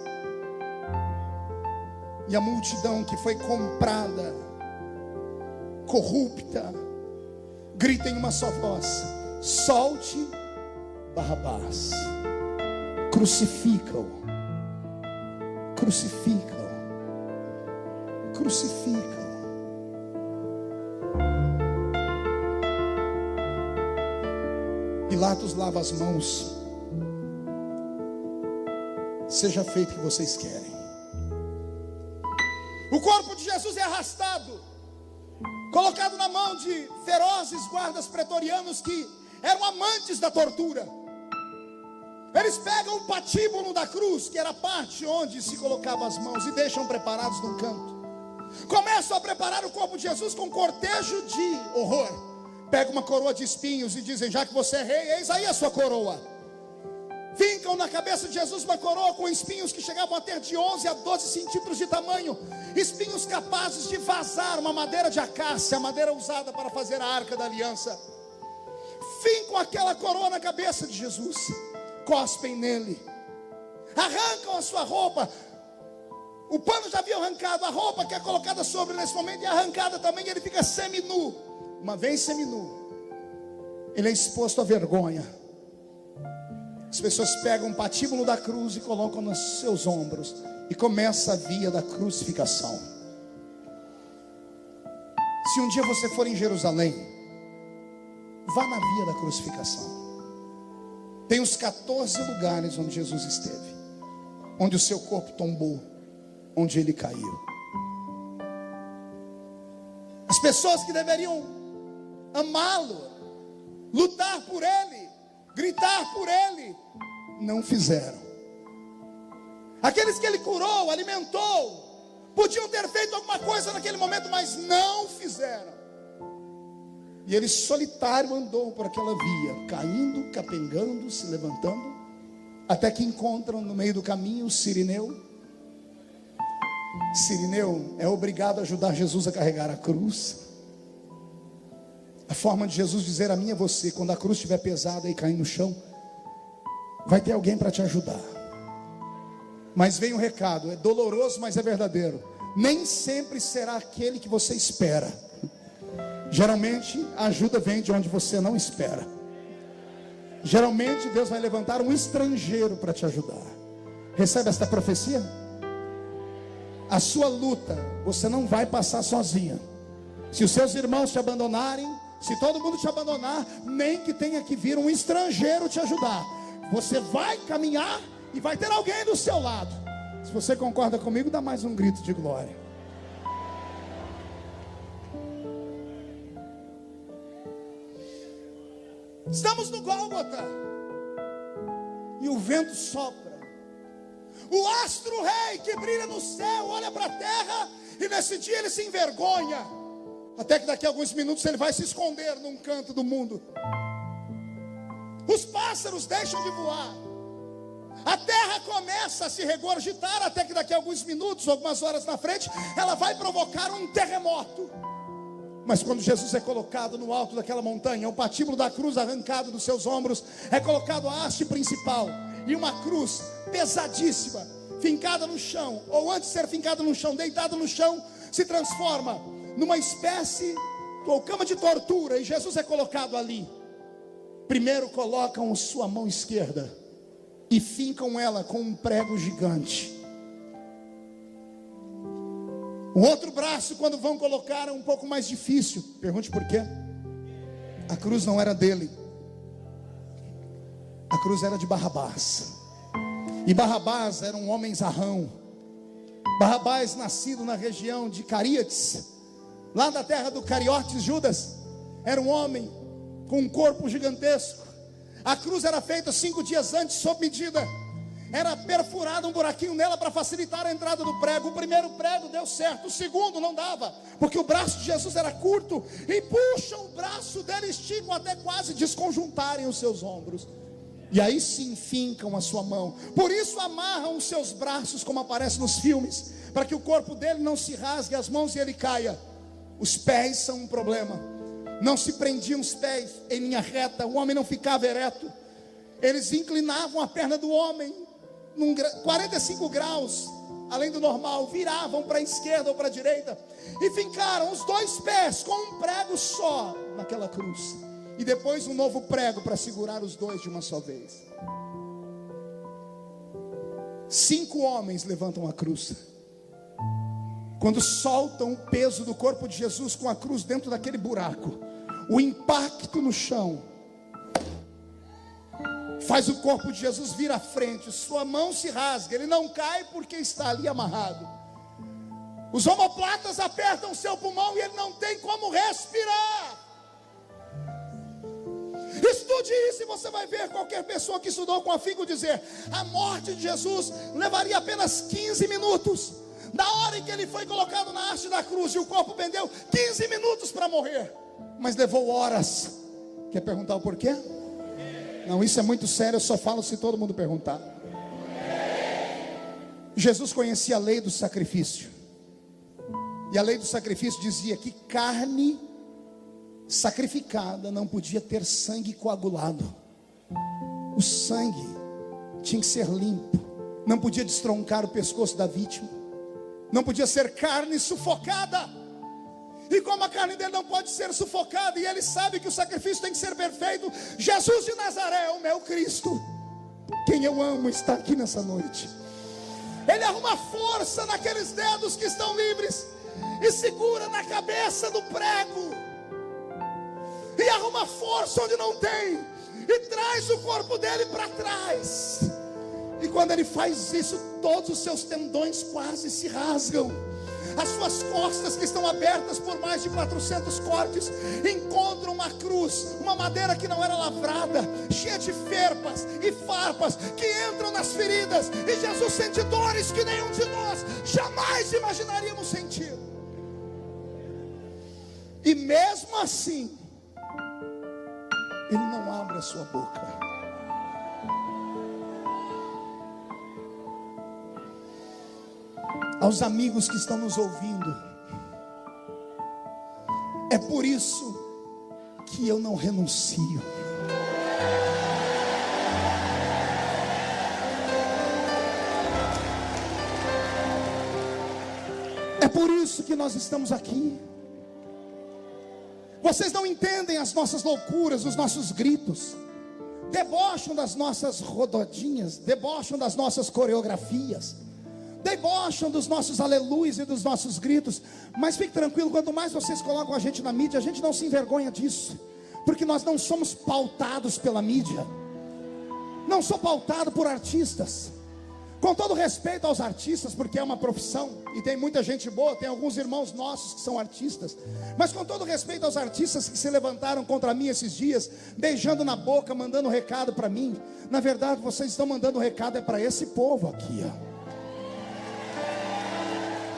E a multidão que foi comprada, corrupta, grita em uma só voz: solte Barrabás. Crucificam, crucificam, crucificam. Pilatos lava as mãos. Seja feito o que vocês querem. O corpo de Jesus é arrastado, colocado na mão de ferozes guardas pretorianos que eram amantes da tortura. Eles pegam o patíbulo da cruz, que era a parte onde se colocava as mãos, e deixam preparados num canto. Começam a preparar o corpo de Jesus com cortejo de horror. Pegam uma coroa de espinhos e dizem: já que você é rei, eis aí a sua coroa. Fincam na cabeça de Jesus uma coroa com espinhos que chegavam a ter de 11 a 12 centímetros de tamanho. Espinhos capazes de vazar uma madeira de acácia, a madeira usada para fazer a arca da aliança. Fincam aquela coroa na cabeça de Jesus. Cospem nele. Arrancam a sua roupa. O pano já havia arrancado. A roupa que é colocada sobre nesse momento é arrancada também. E ele fica seminu. Uma vez seminu, ele é exposto à vergonha. As pessoas pegam um patíbulo da cruz e colocam nos seus ombros, e começa a via da crucificação. Se um dia você for em Jerusalém, vá na via da crucificação. Tem os 14 lugares onde Jesus esteve, onde o seu corpo tombou, onde ele caiu. As pessoas que deveriam amá-lo, lutar por ele, gritar por ele, não fizeram. Aqueles que ele curou, alimentou, podiam ter feito alguma coisa naquele momento, mas não fizeram. E ele solitário andou por aquela via, caindo, capengando, se levantando, até que encontram no meio do caminho o Cirineu. Cirineu é obrigado a ajudar Jesus a carregar a cruz. A forma de Jesus dizer a mim e a você: quando a cruz estiver pesada e cair no chão, vai ter alguém para te ajudar. Mas vem um recado, é doloroso, mas é verdadeiro. Nem sempre será aquele que você espera. Geralmente a ajuda vem de onde você não espera. Geralmente Deus vai levantar um estrangeiro para te ajudar. Recebe esta profecia? A sua luta você não vai passar sozinha. Se os seus irmãos te abandonarem, se todo mundo te abandonar, nem que tenha que vir um estrangeiro te ajudar, você vai caminhar e vai ter alguém do seu lado. Se você concorda comigo, dá mais um grito de glória. Estamos no Gólgota, e o vento sopra. O astro rei que brilha no céu olha para a terra, e nesse dia ele se envergonha. Até que daqui a alguns minutos ele vai se esconder num canto do mundo. Os pássaros deixam de voar. A terra começa a se regurgitar, até que daqui a alguns minutos, algumas horas na frente, ela vai provocar um terremoto. Mas quando Jesus é colocado no alto daquela montanha, o patíbulo da cruz arrancado dos seus ombros, é colocado a haste principal, e uma cruz pesadíssima, fincada no chão, ou antes de ser fincada no chão, deitada no chão, se transforma numa espécie ou cama de tortura, e Jesus é colocado ali. Primeiro colocam sua mão esquerda e fincam ela com um prego gigante. O outro braço, quando vão colocar, é um pouco mais difícil. Pergunte por quê? A cruz não era dele, a cruz era de Barrabás. E Barrabás era um homem zarrão. Barrabás, nascido na região de Caríates, lá da terra do Cariotes Judas, era um homem com um corpo gigantesco. A cruz era feita 5 dias antes, sob medida. Era perfurado um buraquinho nela para facilitar a entrada do prego. O primeiro prego deu certo, o segundo não dava, porque o braço de Jesus era curto, e puxam o braço dele, esticam até quase desconjuntarem os seus ombros. E aí sim fincam a sua mão. Por isso amarram os seus braços, como aparece nos filmes, para que o corpo dele não se rasgue as mãos e ele caia. Os pés são um problema. Não se prendiam os pés em linha reta, o homem não ficava ereto. Eles inclinavam a perna do homem 45 graus, além do normal, viravam para a esquerda ou para a direita, e fincaram os 2 pés com um prego só naquela cruz, e depois um novo prego para segurar os 2 de uma só vez. 5 homens levantam a cruz. Quando soltam o peso do corpo de Jesus com a cruz dentro daquele buraco, o impacto no chão faz o corpo de Jesus vir à frente, sua mão se rasga, ele não cai porque está ali amarrado. Os omoplatas apertam seu pulmão e ele não tem como respirar. Estude isso e você vai ver qualquer pessoa que estudou com afinco dizer: a morte de Jesus levaria apenas 15 minutos. Da hora em que ele foi colocado na haste da cruz e o corpo pendeu, 15 minutos para morrer, mas levou horas. Quer perguntar o porquê? Não, isso é muito sério, eu só falo se todo mundo perguntar. Jesus conhecia a lei do sacrifício, e a lei do sacrifício dizia que carne sacrificada não podia ter sangue coagulado. O sangue tinha que ser limpo, não podia destroncar o pescoço da vítima, não podia ser carne sufocada. E como a carne dele não pode ser sufocada, e ele sabe que o sacrifício tem que ser perfeito, Jesus de Nazaré, o meu Cristo, quem eu amo, está aqui nessa noite. Ele arruma força naqueles dedos que estão livres e segura na cabeça do prego, e arruma força onde não tem, e traz o corpo dele para trás. E quando ele faz isso, todos os seus tendões quase se rasgam. As suas costas, que estão abertas por mais de 400 cortes, encontram uma cruz, uma madeira que não era lavrada, cheia de ferpas e farpas que entram nas feridas. E Jesus sente dores que nenhum de nós jamais imaginaríamos sentir. E mesmo assim, ele não abre a sua boca. Aos amigos que estão nos ouvindo, é por isso que eu não renuncio. É por isso que nós estamos aqui. Vocês não entendem as nossas loucuras, os nossos gritos, debocham das nossas rododinhas, debocham das nossas coreografias, debocham dos nossos aleluias e dos nossos gritos. Mas fique tranquilo, quanto mais vocês colocam a gente na mídia, a gente não se envergonha disso, porque nós não somos pautados pela mídia. Não sou pautado por artistas, com todo respeito aos artistas, porque é uma profissão, e tem muita gente boa, tem alguns irmãos nossos que são artistas, mas com todo respeito aos artistas que se levantaram contra mim esses dias, beijando na boca, mandando recado para mim. Na verdade, vocês estão mandando recado é para esse povo aqui, ó.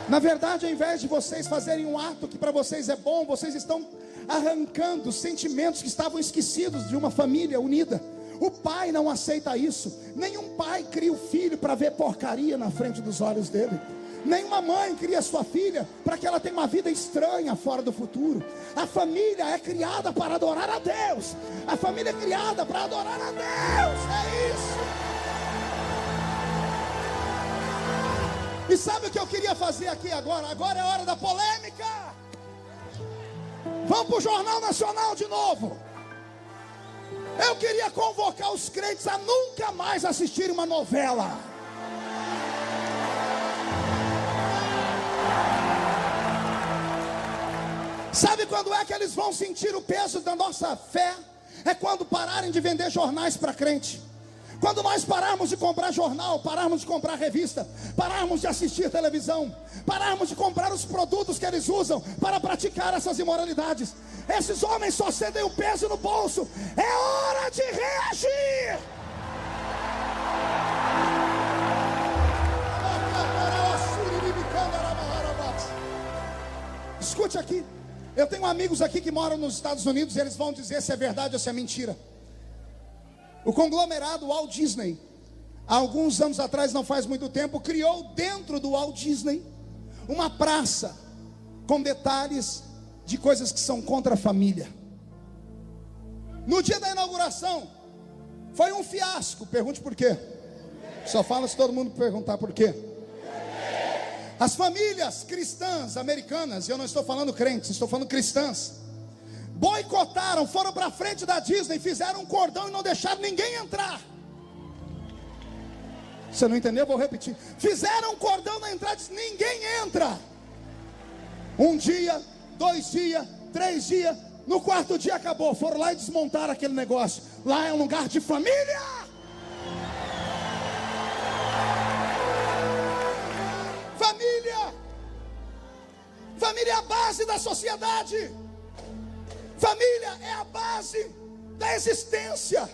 Na verdade, ao invés de vocês fazerem um ato que para vocês é bom, vocês estão arrancando sentimentos que estavam esquecidos de uma família unida. O pai não aceita isso. Nenhum pai cria o filho para ver porcaria na frente dos olhos dele. Nenhuma mãe cria sua filha para que ela tenha uma vida estranha fora do futuro. A família é criada para adorar a Deus. A família é criada para adorar a Deus. É isso. E sabe o que eu queria fazer aqui agora? Agora é a hora da polêmica. Vamos para o Jornal Nacional de novo. Eu queria convocar os crentes a nunca mais assistirem uma novela. Sabe quando é que eles vão sentir o peso da nossa fé? É quando pararem de vender jornais para crente. Quando nós pararmos de comprar jornal, pararmos de comprar revista, pararmos de assistir televisão, pararmos de comprar os produtos que eles usam para praticar essas imoralidades. Esses homens só sentem o peso no bolso. É hora de reagir. Escute aqui. Eu tenho amigos aqui que moram nos Estados Unidos, e eles vão dizer se é verdade ou se é mentira. O conglomerado Walt Disney, há alguns anos atrás, não faz muito tempo, criou dentro do Walt Disney uma praça com detalhes de coisas que são contra a família. No dia da inauguração, foi um fiasco. Pergunte por quê. Só fala se todo mundo perguntar por quê. As famílias cristãs americanas, eu não estou falando crentes, estou falando cristãs, boicotaram, foram para frente da Disney, fizeram um cordão e não deixaram ninguém entrar. Você não entendeu? Vou repetir. Fizeram um cordão na entrada, ninguém entra. Um dia, 2 dias, 3 dias, no 4º dia acabou. Foram lá e desmontaram aquele negócio. Lá é um lugar de família. Família. Família é a base da sociedade. Família é a base da existência.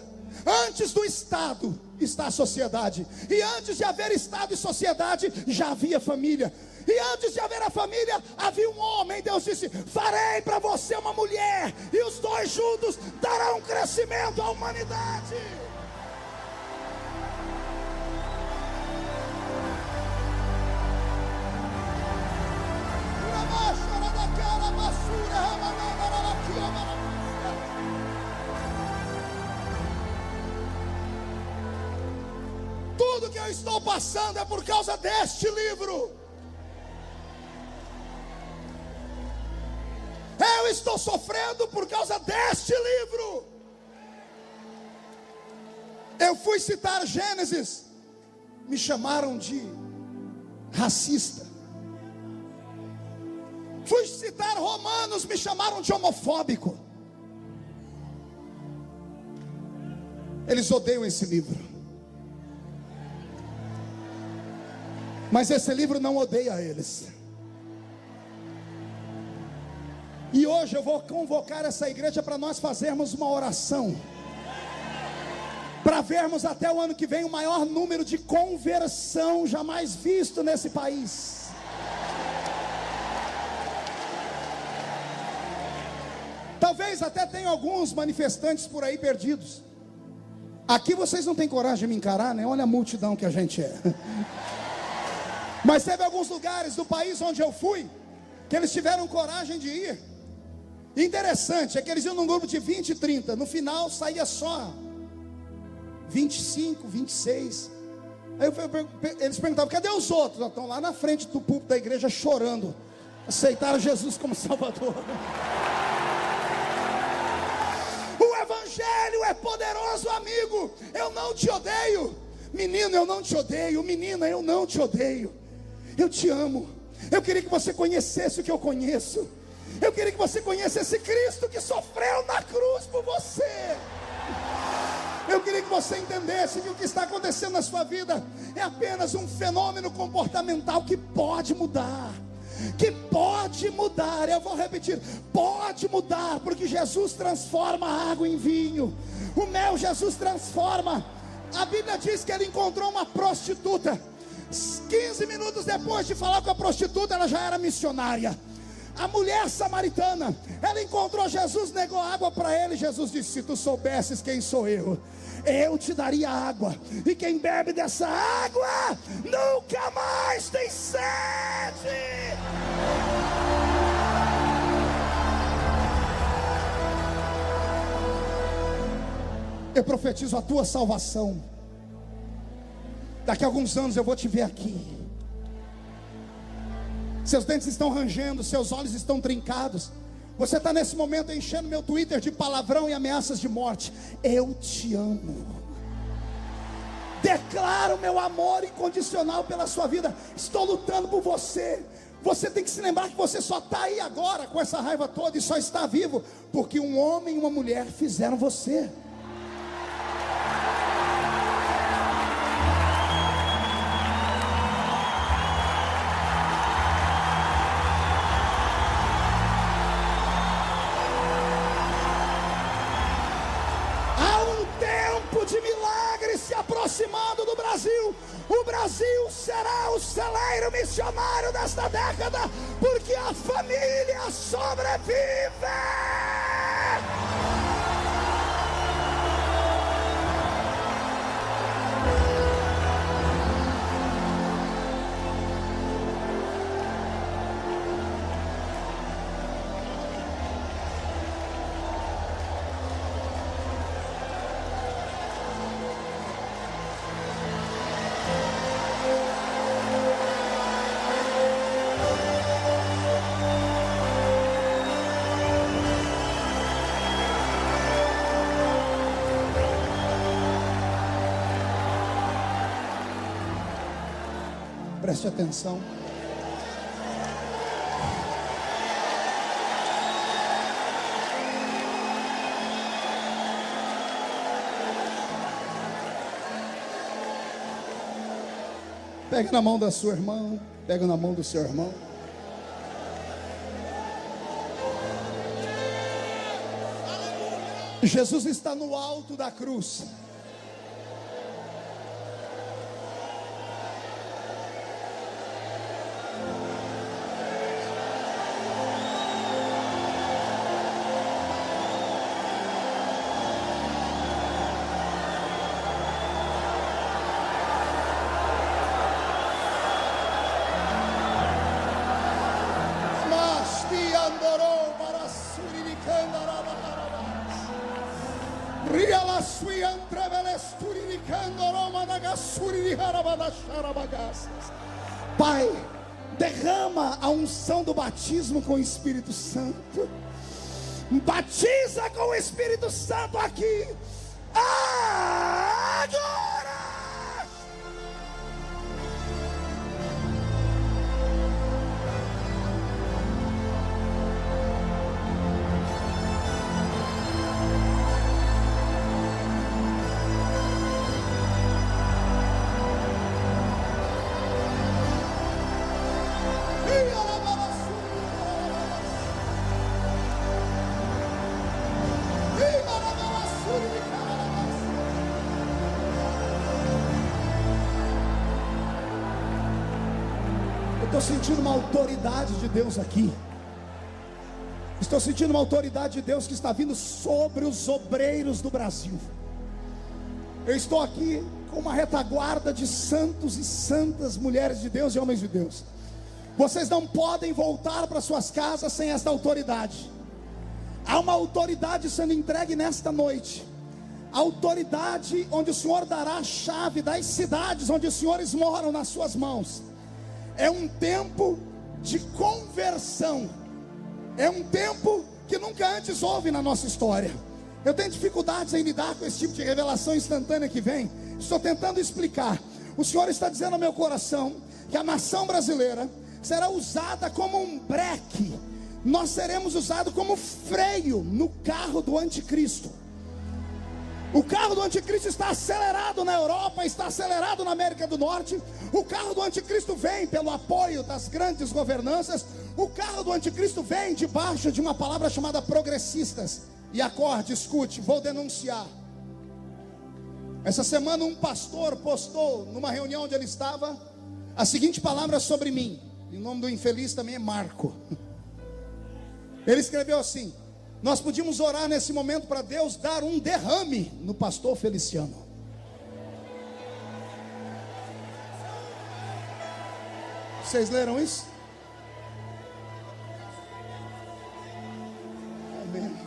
Antes do Estado está a sociedade. E antes de haver Estado e sociedade, já havia família. E antes de haver a família, havia um homem. Deus disse: farei para você uma mulher, e os dois juntos darão crescimento à humanidade. Tudo que eu estou passando é por causa deste livro. Eu estou sofrendo por causa deste livro. Eu fui citar Gênesis, me chamaram de racista. Fui citar Romanos, me chamaram de homofóbico. Eles odeiam esse livro, mas esse livro não odeia eles. E hoje eu vou convocar essa igreja para nós fazermos uma oração, para vermos até o ano que vem o maior número de conversão jamais visto nesse país. Talvez até tenha alguns manifestantes por aí perdidos. Aqui vocês não têm coragem de me encarar, né? Olha a multidão que a gente é. Mas teve alguns lugares do país onde eu fui, que eles tiveram coragem de ir. Interessante, é que eles iam num grupo de 20 e 30. No final saía só 25, 26. Aí eles perguntavam: cadê os outros? Estão lá na frente do púlpito da igreja chorando. Aceitaram Jesus como Salvador. O Evangelho é poderoso, amigo. Eu não te odeio. Menino, eu não te odeio. Menina, eu não te odeio. Eu te amo. Eu queria que você conhecesse o que eu conheço. Eu queria que você conhecesse esse Cristo que sofreu na cruz por você. Eu queria que você entendesse que o que está acontecendo na sua vida é apenas um fenômeno comportamental que pode mudar. Que pode mudar, eu vou repetir, pode mudar, porque Jesus transforma a água em vinho, o mel Jesus transforma. A Bíblia diz que ele encontrou uma prostituta. 15 minutos depois de falar com a prostituta, ela já era missionária. A mulher samaritana, ela encontrou Jesus, negou água para ele. Jesus disse: se tu soubesses quem sou eu te daria água, e quem bebe dessa água nunca mais tem sede. Eu profetizo a tua salvação. Daqui a alguns anos eu vou te ver aqui. Seus dentes estão rangendo, seus olhos estão trincados. Você está nesse momento enchendo meu Twitter de palavrão e ameaças de morte. Eu te amo. Declaro meu amor incondicional pela sua vida. Estou lutando por você. Você tem que se lembrar que você só está aí agora com essa raiva toda, e só está vivo porque um homem e uma mulher fizeram você. Aproximando do Brasil. O Brasil será o celeiro missionário desta década, porque a família sobrevive. Preste atenção. Pegue na mão da sua irmã. Pega na mão do seu irmão. Jesus está no alto da cruz. Pai, derrama a unção do batismo com o Espírito Santo. Batiza com o Espírito Santo aqui. Agora! Estou sentindo uma autoridade de Deus aqui. Estou sentindo uma autoridade de Deus que está vindo sobre os obreiros do Brasil. Eu estou aqui com uma retaguarda de santos e santas, mulheres de Deus e homens de Deus. Vocês não podem voltar para suas casas sem esta autoridade. Há uma autoridade sendo entregue nesta noite. A autoridade onde o Senhor dará a chave das cidades onde os senhores moram nas suas mãos. É um tempo de conversão. É um tempo que nunca antes houve na nossa história. Eu tenho dificuldades em lidar com esse tipo de revelação instantânea que vem. Estou tentando explicar. O Senhor está dizendo ao meu coração que a nação brasileira será usada como um breque. Nós seremos usados como freio no carro do anticristo. O carro do anticristo está acelerado na Europa, está acelerado na América do Norte. O carro do anticristo vem pelo apoio das grandes governanças. O carro do anticristo vem debaixo de uma palavra chamada progressistas. E acorde, escute, vou denunciar. Essa semana um pastor postou numa reunião onde ele estava a seguinte palavra sobre mim. E o nome do infeliz também é Marco. Ele escreveu assim: nós podíamos orar nesse momento para Deus dar um derrame no pastor Feliciano. Vocês leram isso? Amém.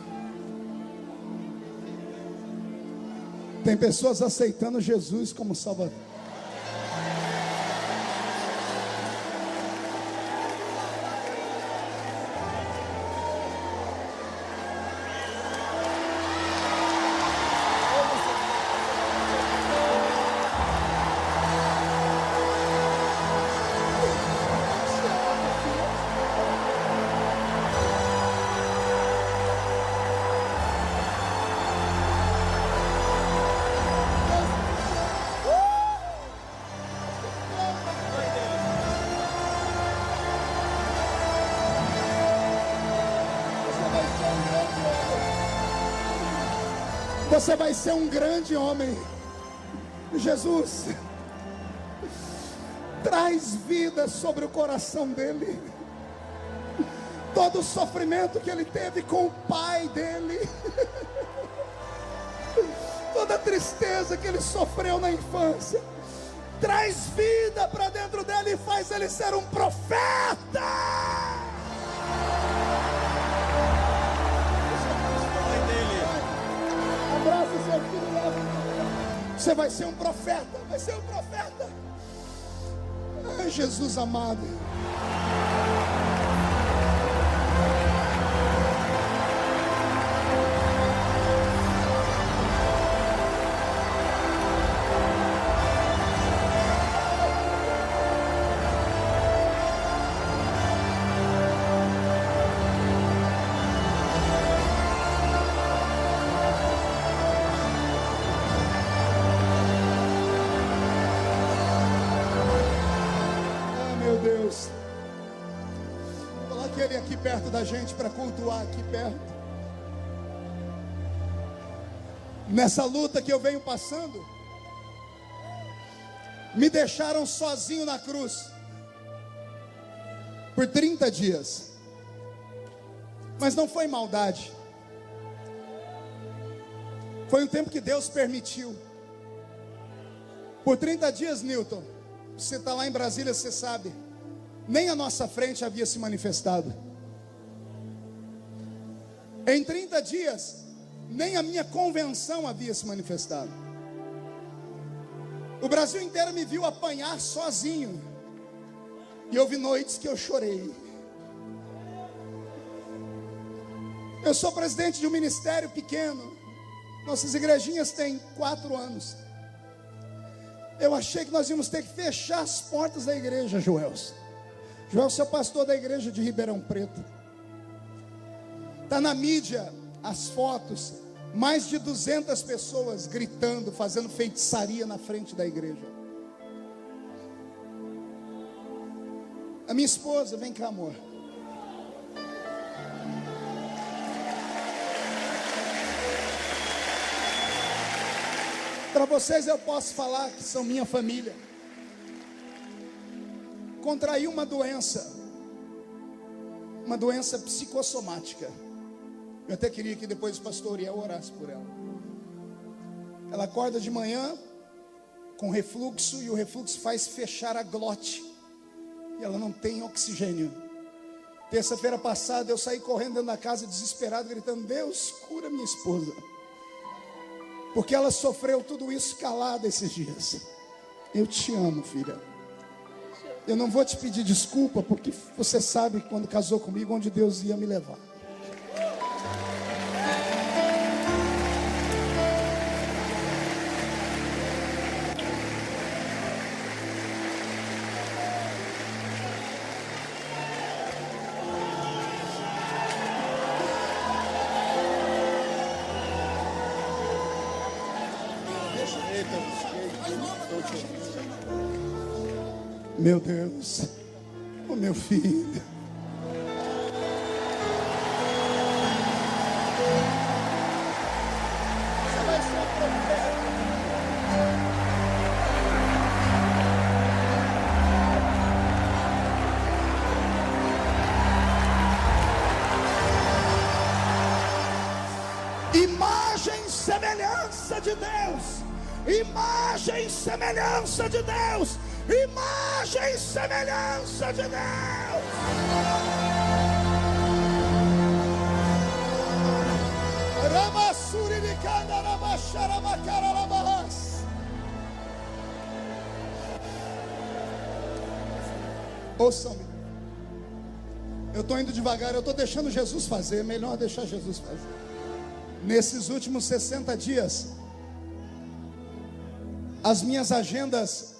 Tem pessoas aceitando Jesus como Salvador. Você vai ser um grande homem. Jesus traz vida sobre o coração dele. Todo o sofrimento que ele teve com o pai dele, toda a tristeza que ele sofreu na infância, traz vida para dentro dele e faz ele ser um profeta. Abraça seu filho lá. Você vai ser um profeta. Vai ser um profeta. Ai, Jesus amado. Deus. cruz. Coloque ele aqui perto da gente para cultuar aqui perto. Nessa luta que eu venho passando, me deixaram sozinho na cruz por 30 dias. Mas não foi maldade. Foi um tempo que Deus permitiu. Por 30 dias, Newton, você está lá em Brasília, você sabe, nem a nossa frente havia se manifestado. Em 30 dias, nem a minha convenção havia se manifestado. O Brasil inteiro me viu apanhar sozinho. E houve noites que eu chorei. Eu sou presidente de um ministério pequeno. Nossas igrejinhas têm 4 anos. Eu achei que nós íamos ter que fechar as portas da igreja, Joelson. Joelson é o pastor da igreja de Ribeirão Preto. Está na mídia as fotos. Mais de 200 pessoas gritando, fazendo feitiçaria na frente da igreja. A minha esposa, vem cá, amor. Para vocês eu posso falar que são minha família. Contraí uma doença psicossomática. Eu até queria que depois o pastor Uriel orasse por ela. Ela acorda de manhã com refluxo, e o refluxo faz fechar a glote, e ela não tem oxigênio. Terça-feira passada eu saí correndo dentro da casa desesperado, gritando: Deus, cura minha esposa, porque ela sofreu tudo isso calada esses dias. Eu te amo, filha. Eu não vou te pedir desculpa, porque você sabe quando casou comigo onde Deus ia me levar. Meu Deus, o meu filho. Você vai ser profeta. Imagem e semelhança de Deus. Imagem e semelhança de Deus. Imagem e semelhança de Deus. Ouçam-me. Eu estou indo devagar, eu estou deixando Jesus fazer. É melhor deixar Jesus fazer. Nesses últimos 60 dias, as minhas agendas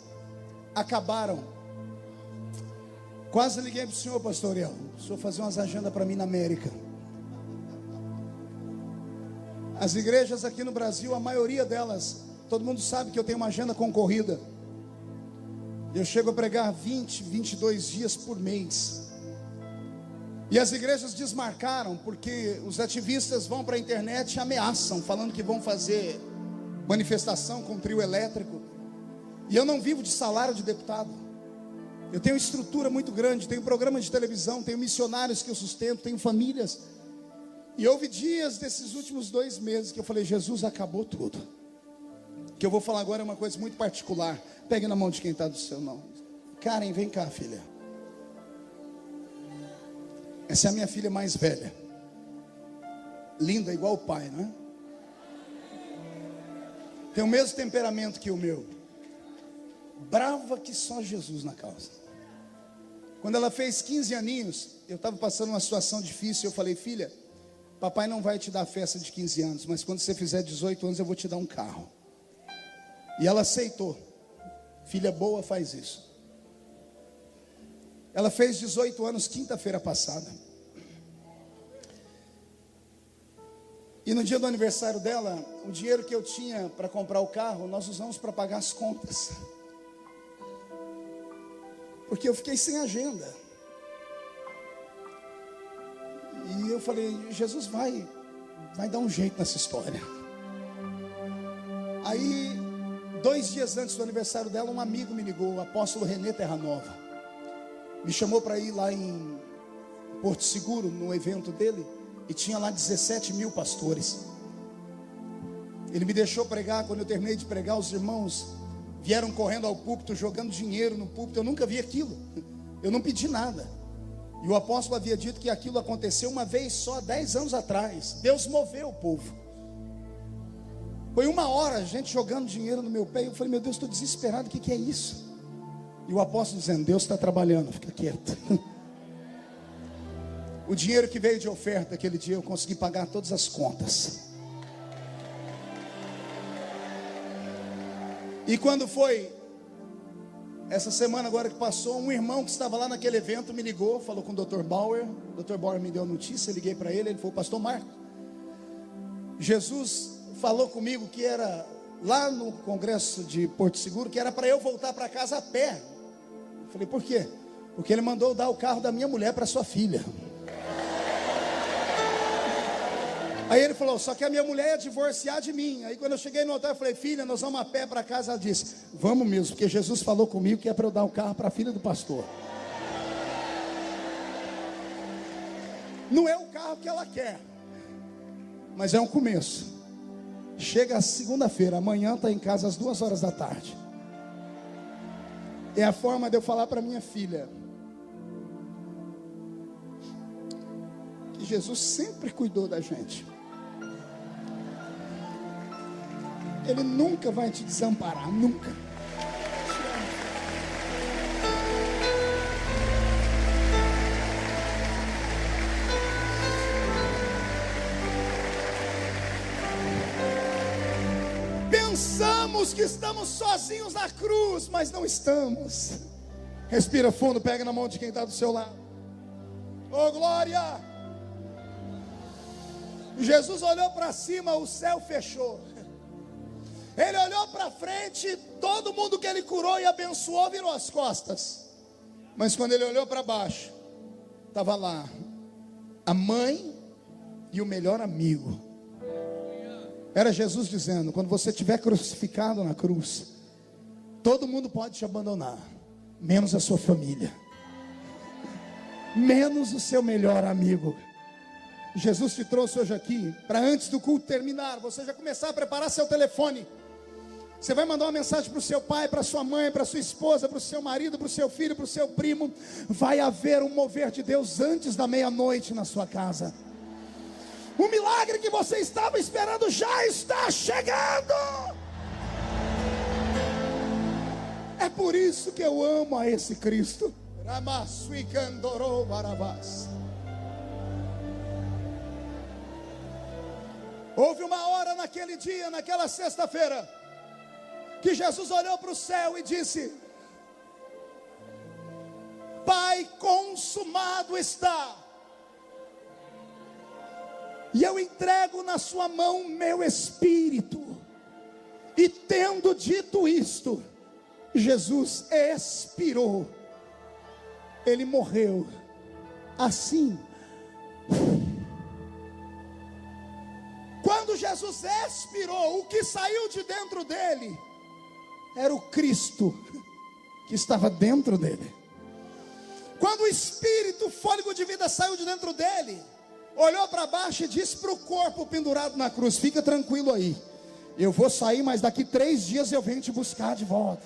acabaram. Quase liguei para o senhor, pastor Uriel. O senhor fazer umas agendas para mim na América. As igrejas aqui no Brasil, a maioria delas, todo mundo sabe que eu tenho uma agenda concorrida. Eu chego a pregar 20, 22 dias por mês. E as igrejas desmarcaram, porque os ativistas vão para a internet e ameaçam, falando que vão fazer manifestação com trio elétrico. E eu não vivo de salário de deputado. Eu tenho estrutura muito grande, tenho programa de televisão, tenho missionários que eu sustento, tenho famílias. E houve dias desses últimos 2 meses que eu falei: Jesus, acabou tudo. O que eu vou falar agora é uma coisa muito particular. Pegue na mão de quem está do seu não. Karen, vem cá, filha. Essa é a minha filha mais velha. Linda igual o pai, não é? Tem o mesmo temperamento que o meu. Brava que só Jesus na causa. Quando ela fez 15 aninhos, eu estava passando uma situação difícil. Eu falei: filha, papai não vai te dar festa de 15 anos, mas quando você fizer 18 anos eu vou te dar um carro. E ela aceitou. Filha boa faz isso. Ela fez 18 anos quinta-feira passada. E no dia do aniversário dela, o dinheiro que eu tinha para comprar o carro, nós usamos para pagar as contas. porque eu fiquei sem agenda. E eu falei, Jesus vai dar um jeito nessa história. Aí, 2 dias antes do aniversário dela, um amigo me ligou, o apóstolo René Terra Nova. Me chamou para ir lá em Porto Seguro, no evento dele, e tinha lá 17 mil pastores. Ele me deixou pregar. Quando eu terminei de pregar, os irmãos vieram correndo ao púlpito, jogando dinheiro no púlpito. Eu nunca vi aquilo, eu não pedi nada. E o apóstolo havia dito que aquilo aconteceu uma vez só, 10 anos atrás. Deus moveu o povo. Foi 1 hora a gente jogando dinheiro no meu pé. Eu falei, meu Deus, estou desesperado, o que é isso? E o apóstolo dizendo, Deus está trabalhando, fica quieto. O dinheiro que veio de oferta aquele dia, eu consegui pagar todas as contas. E quando foi essa semana agora que passou, um irmão que estava lá naquele evento me ligou, falou com o Dr. Bauer. O Dr. Bauer me deu a notícia, eu liguei para ele, ele falou, pastor Marco, Jesus falou comigo que era lá no congresso de Porto Seguro, que era para eu voltar para casa a pé. Eu falei, por quê? Porque ele mandou dar o carro da minha mulher para sua filha. Aí ele falou, só que a minha mulher ia divorciar de mim. Aí quando eu cheguei no hotel, eu falei, filha, nós vamos a pé para casa. Ela disse, vamos mesmo, porque Jesus falou comigo que é para eu dar o carro para a filha do pastor. Não é o carro que ela quer, mas é um começo. Chega a segunda-feira, amanhã está em casa às 2 horas da tarde. É a forma de eu falar para minha filha que Jesus sempre cuidou da gente. Ele nunca vai te desamparar, nunca. Pensamos que estamos sozinhos na cruz, mas não estamos. Respira fundo, pega na mão de quem está do seu lado. Oh, glória! Jesus olhou para cima, o céu fechou. Ele olhou para frente, todo mundo que ele curou e abençoou virou as costas. Mas quando ele olhou para baixo, estava lá a mãe e o melhor amigo. Era Jesus dizendo, quando você estiver crucificado na cruz, todo mundo pode te abandonar, menos a sua família, menos o seu melhor amigo. Jesus te trouxe hoje aqui, para antes do culto terminar, você já começar a preparar seu telefone. Você vai mandar uma mensagem para o seu pai, para sua mãe, para sua esposa, para o seu marido, para o seu filho, para o seu primo. Vai haver um mover de Deus antes da meia-noite na sua casa. O milagre que você estava esperando já está chegando. É por isso que eu amo a esse Cristo. Houve uma hora naquele dia, naquela sexta-feira, que Jesus olhou para o céu e disse: Pai, consumado está. E eu entrego na sua mão meu espírito. E tendo dito isto, Jesus expirou. Ele morreu. Assim, quando Jesus expirou, o que saiu de dentro dele era o Cristo que estava dentro dele. Quando o espírito, o fôlego de vida saiu de dentro dele, olhou para baixo e disse para o corpo pendurado na cruz: fica tranquilo aí, eu vou sair, mas daqui 3 dias eu venho te buscar de volta.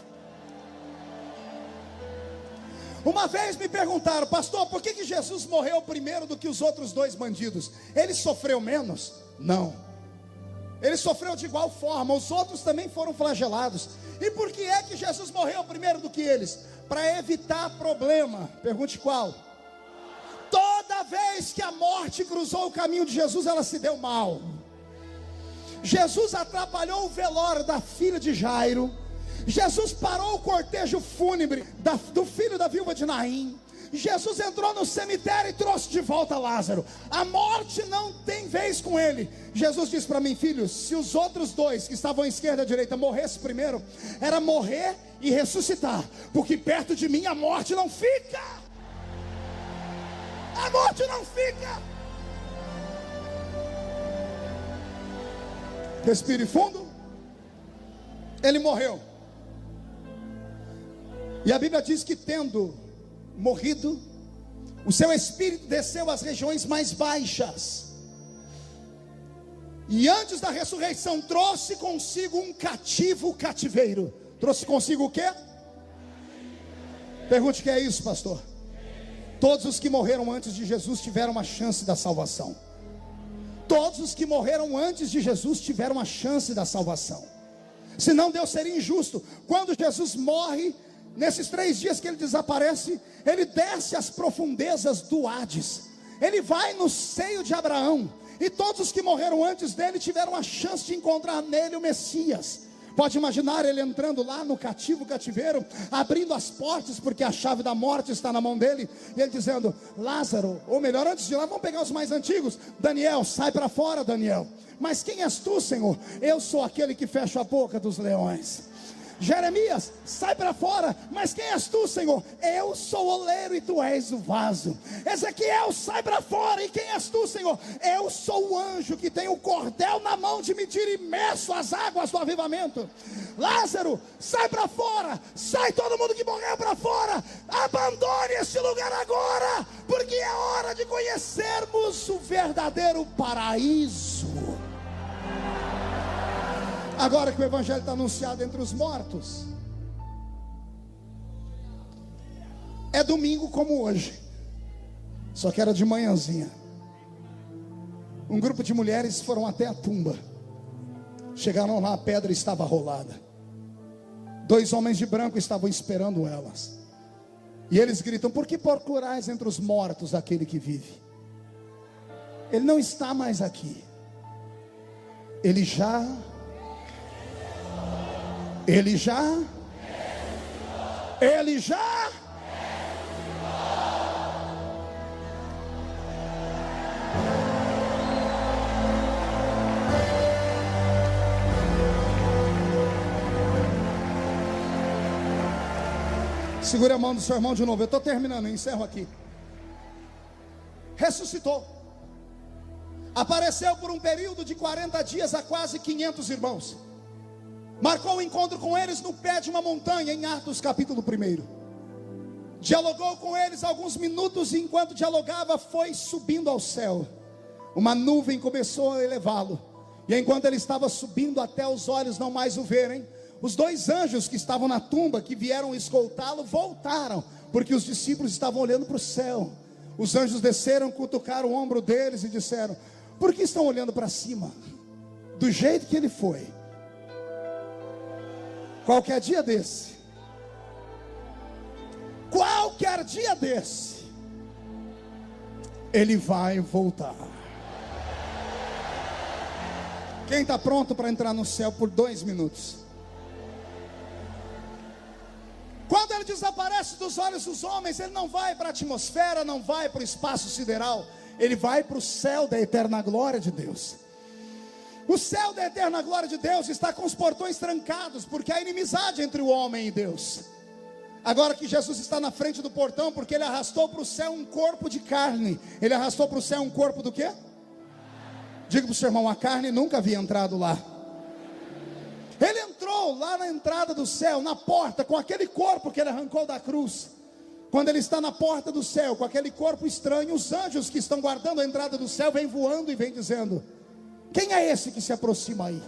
Uma vez me perguntaram: pastor, por que Jesus morreu primeiro do que os outros 2 bandidos? Ele sofreu menos? Não, ele sofreu de igual forma, os outros também foram flagelados. E por que é que Jesus morreu primeiro do que eles? Para evitar problema. Pergunte qual? Toda vez que a morte cruzou o caminho de Jesus, ela se deu mal. Jesus atrapalhou o velório da filha de Jairo. Jesus parou o cortejo fúnebre do filho da viúva de Naim. Jesus entrou no cemitério e trouxe de volta Lázaro. A morte não tem vez com ele. Jesus disse para mim: filho, se os outros dois que estavam à esquerda e à direita morressem primeiro, era morrer e ressuscitar, porque perto de mim a morte não fica. A morte não fica. Respire fundo. Ele morreu. E a Bíblia diz que, tendo morrido, o seu espírito desceu às regiões mais baixas. E antes da ressurreição trouxe consigo um cativeiro. Trouxe consigo o quê? Pergunte o que é isso, pastor. Todos os que morreram antes de Jesus tiveram uma chance da salvação. Todos os que morreram antes de Jesus tiveram a chance da salvação. Senão Deus seria injusto. Quando Jesus morre, nesses 3 dias que ele desaparece, ele desce às profundezas do Hades. Ele vai no seio de Abraão. E todos os que morreram antes dele tiveram a chance de encontrar nele o Messias. Pode imaginar ele entrando lá no cativeiro, abrindo as portas, porque a chave da morte está na mão dele, e ele dizendo: Lázaro, ou melhor, antes de lá, vamos pegar os mais antigos. Daniel, sai para fora, Daniel. Mas quem és tu, Senhor? Eu sou aquele que fecha a boca dos leões. Jeremias, sai para fora. Mas quem és tu, Senhor? Eu sou o oleiro e tu és o vaso. Ezequiel, sai para fora. E quem és tu, Senhor? Eu sou o anjo que tem o cordel na mão de medir e meço as águas do avivamento. Lázaro, sai para fora. Sai todo mundo que morreu para fora. Abandone este lugar agora, porque é hora de conhecermos o verdadeiro paraíso. Agora que o evangelho está anunciado entre os mortos, é domingo como hoje, só que era de manhãzinha. Um grupo de mulheres foram até a tumba. Chegaram lá, a pedra estava rolada. 2 homens de branco estavam esperando elas. E eles gritam: por que procurais entre os mortos aquele que vive? Ele não está mais aqui. Ele já segure a mão do seu irmão de novo. Eu estou terminando, eu encerro aqui. Ressuscitou. Apareceu por um período de 40 dias a quase 500 irmãos. Marcou o encontro com eles no pé de uma montanha, em Atos capítulo 1. Dialogou com eles alguns minutos, e enquanto dialogava, foi subindo ao céu. Uma nuvem começou a elevá-lo, e enquanto ele estava subindo até os olhos não mais o verem, os 2 anjos que estavam na tumba, que vieram escoltá-lo, voltaram, porque os discípulos estavam olhando para o céu. Os anjos desceram, cutucaram o ombro deles e disseram: por que estão olhando para cima? Do jeito que ele foi, qualquer dia desse, ele vai voltar. Quem está pronto para entrar no céu por 2 minutos? Quando ele desaparece dos olhos dos homens, ele não vai para a atmosfera, não vai para o espaço sideral, ele vai para o céu da eterna glória de Deus. O céu da eterna glória de Deus está com os portões trancados, porque há inimizade entre o homem e Deus. Agora que Jesus está na frente do portão, porque ele arrastou para o céu um corpo de carne. Ele arrastou para o céu um corpo do quê? Diga para o seu irmão: a carne nunca havia entrado lá. Ele entrou lá na entrada do céu, na porta, com aquele corpo que ele arrancou da cruz. Quando ele está na porta do céu, com aquele corpo estranho, os anjos que estão guardando a entrada do céu vêm voando e vêm dizendo: quem é esse que se aproxima aí?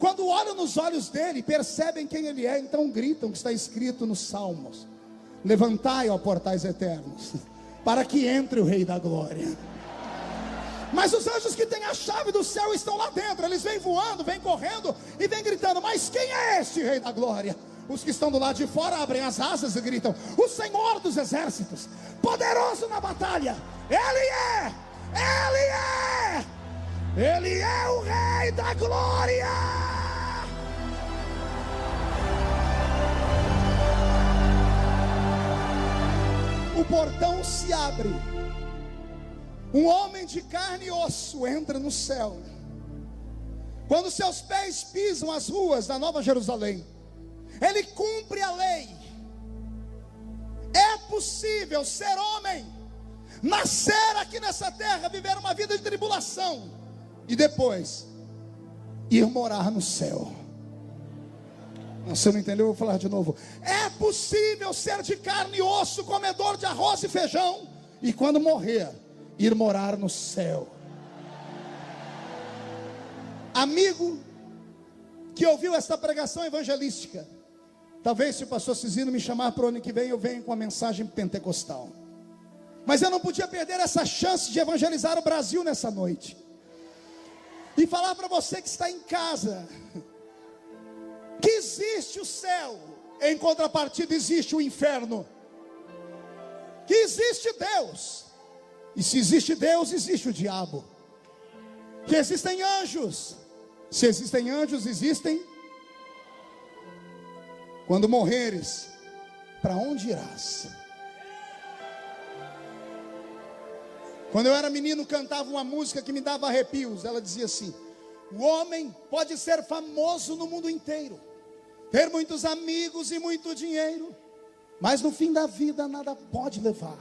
Quando olham nos olhos dele, percebem quem ele é, então gritam, que está escrito nos Salmos: levantai, ó portais eternos, para que entre o Rei da Glória. Mas os anjos que têm a chave do céu estão lá dentro. Eles vêm voando, vêm correndo e vêm gritando: mas quem é este Rei da Glória? Os que estão do lado de fora abrem as asas e gritam: o Senhor dos exércitos, poderoso na batalha. Ele é o Rei da Glória. O o portão se abre, um homem de carne e osso entra no céu. Quando seus pés pisam as ruas da Nova Jerusalém, ele cumpre a lei. É possível ser homem, nascer aqui nessa terra, viver uma vida de tribulação e depois ir morar no céu. Você não entendeu? Eu vou falar de novo. É possível ser de carne e osso, comedor de arroz e feijão, e quando morrer, ir morar no céu. Amigo que ouviu esta pregação evangelística, talvez se o pastor Cizino me chamar para o ano que vem, eu venho com a mensagem pentecostal. Mas eu não podia perder essa chance de evangelizar o Brasil nessa noite. E falar para você que está em casa, que existe o céu, em contrapartida existe o inferno. Que existe Deus, e se existe Deus, existe o diabo. Que existem anjos, se existem anjos, existem. Quando morreres, para onde irás? Quando eu era menino, cantava uma música que me dava arrepios. Ela dizia assim: o homem pode ser famoso no mundo inteiro, ter muitos amigos e muito dinheiro, mas no fim da vida nada pode levar.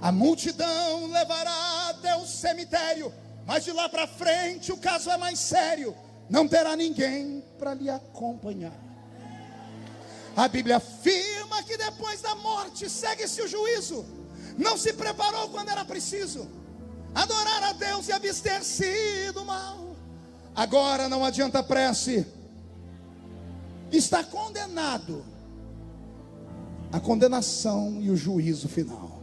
A multidão levará até o cemitério, mas de lá para frente o caso é mais sério. Não terá ninguém para lhe acompanhar. A Bíblia afirma que depois da morte segue-se o juízo. Não se preparou quando era preciso adorar a Deus e abster-se do mal. Agora não adianta prece, está condenado. A condenação e o juízo final.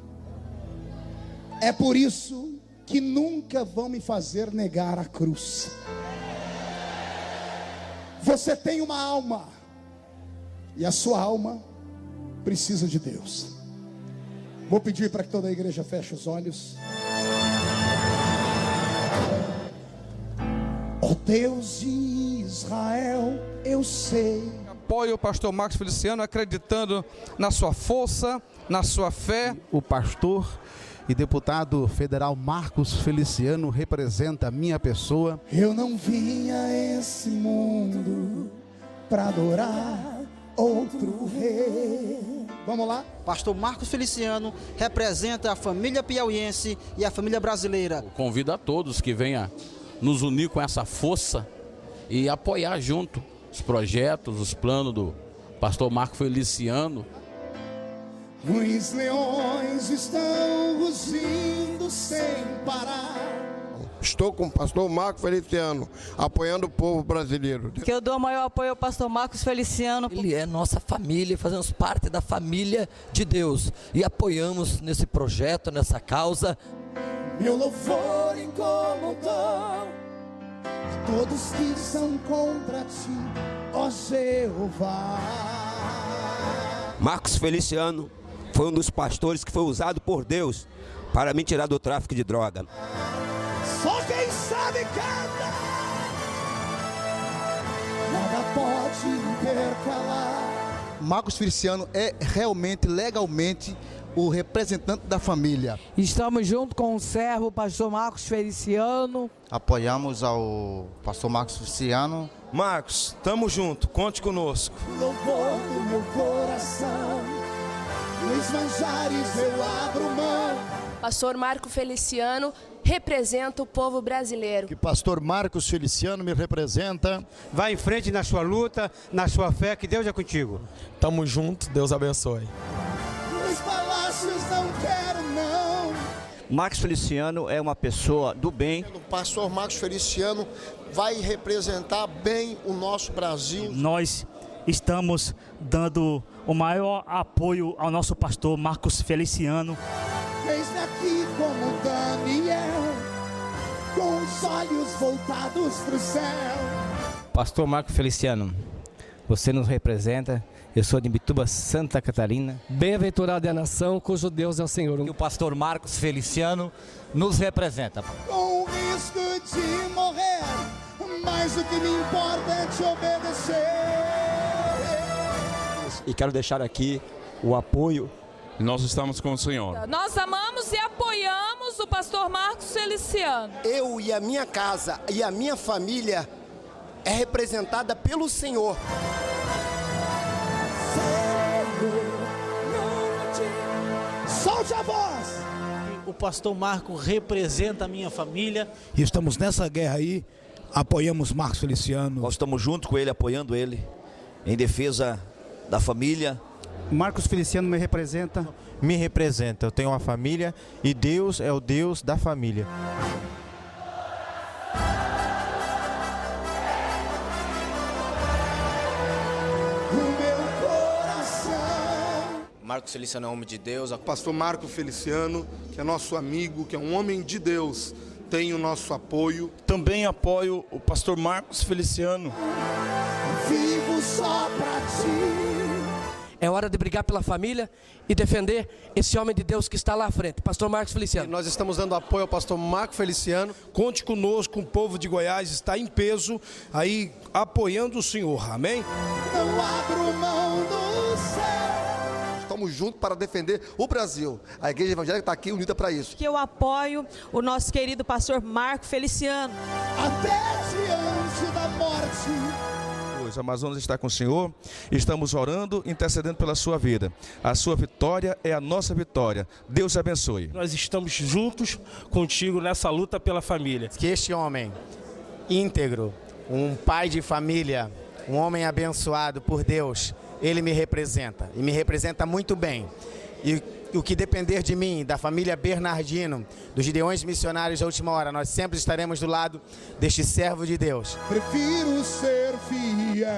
É por isso que nunca vão me fazer negar a cruz. Você tem uma alma, e a sua alma precisa de Deus. Vou pedir para que toda a igreja feche os olhos. Ó Deus de Israel, eu sei. Apoio o pastor Marcos Feliciano, acreditando na sua força, na sua fé. O pastor e deputado federal Marcos Feliciano representa a minha pessoa. Eu não vim a esse mundo para adorar outro rei. Vamos lá? Pastor Marcos Feliciano representa a família piauiense e a família brasileira. Convido a todos que venham nos unir com essa força e apoiar junto os projetos, os planos do pastor Marcos Feliciano. Os leões estão rugindo sem parar. Estou com o pastor Marcos Feliciano, apoiando o povo brasileiro. Que eu dou o maior apoio ao pastor Marcos Feliciano. Ele é nossa família, fazemos parte da família de Deus e apoiamos nesse projeto, nessa causa. Meu louvor incomodou a todos que são contra ti, ó Jeová. Marcos Feliciano foi um dos pastores que foi usado por Deus para me tirar do tráfico de droga. Só quem sabe canta. Nada pode intercalar. Marcos Feliciano é realmente, legalmente, o representante da família. Estamos junto com o servo, pastor Marcos Feliciano. Apoiamos ao pastor Marcos Feliciano. Marcos, tamo junto, conte conosco. Louvor do meu coração, nos manjares eu abro mão. Pastor Marcos Feliciano representa o povo brasileiro. Que pastor Marcos Feliciano me representa. Vai em frente na sua luta, na sua fé, que Deus é contigo. Tamo junto, Deus abençoe. Nos palácios não quero não. Marcos Feliciano é uma pessoa do bem. O pastor Marcos Feliciano vai representar bem o nosso Brasil. Nós estamos dando o maior apoio ao nosso pastor Marcos Feliciano. Eis-me aqui como Daniel, com os olhos voltados para o céu. Pastor Marcos Feliciano, você nos representa. Eu sou de Imbituba, Santa Catarina. Bem-aventurada é a nação cujo Deus é o Senhor. E o pastor Marcos Feliciano nos representa. Com o risco de morrer, mas o que me importa é te obedecer. E quero deixar aqui o apoio Nós estamos com o Senhor. Nós amamos e apoiamos o pastor Marcos Feliciano. Eu e a minha casa e a minha família é representada pelo Senhor. Solte a voz! O pastor Marco representa a minha família. E estamos nessa guerra aí, apoiamos Marcos Feliciano. Nós estamos junto com ele, apoiando ele, em defesa da família. Marcos Feliciano me representa? Me representa. Eu tenho uma família e Deus é o Deus da família. Marcos Feliciano é um homem de Deus. O pastor Marco Feliciano, que é nosso amigo, que é um homem de Deus, tem o nosso apoio. Também apoio o pastor Marcos Feliciano. Vivo só pra ti. É hora de brigar pela família e defender esse homem de Deus que está lá à frente, pastor Marcos Feliciano. Nós estamos dando apoio ao pastor Marco Feliciano. Conte conosco, o povo de Goiás está em peso aí apoiando o senhor, amém? Não abro mão do céu. Estamos juntos para defender o Brasil. A igreja evangélica está aqui unida para isso. Que eu apoio o nosso querido pastor Marco Feliciano. Até diante da morte. O Amazonas está com o Senhor, estamos orando, intercedendo pela sua vida. A sua vitória é a nossa vitória. Deus te abençoe. Nós estamos juntos contigo nessa luta pela família. Que este homem íntegro, um pai de família, um homem abençoado por Deus, ele me representa e me representa muito bem. E o que depender de mim, da família Bernardino, dos Gideões Missionários da Última Hora, nós sempre estaremos do lado deste servo de Deus. Prefiro ser fiel.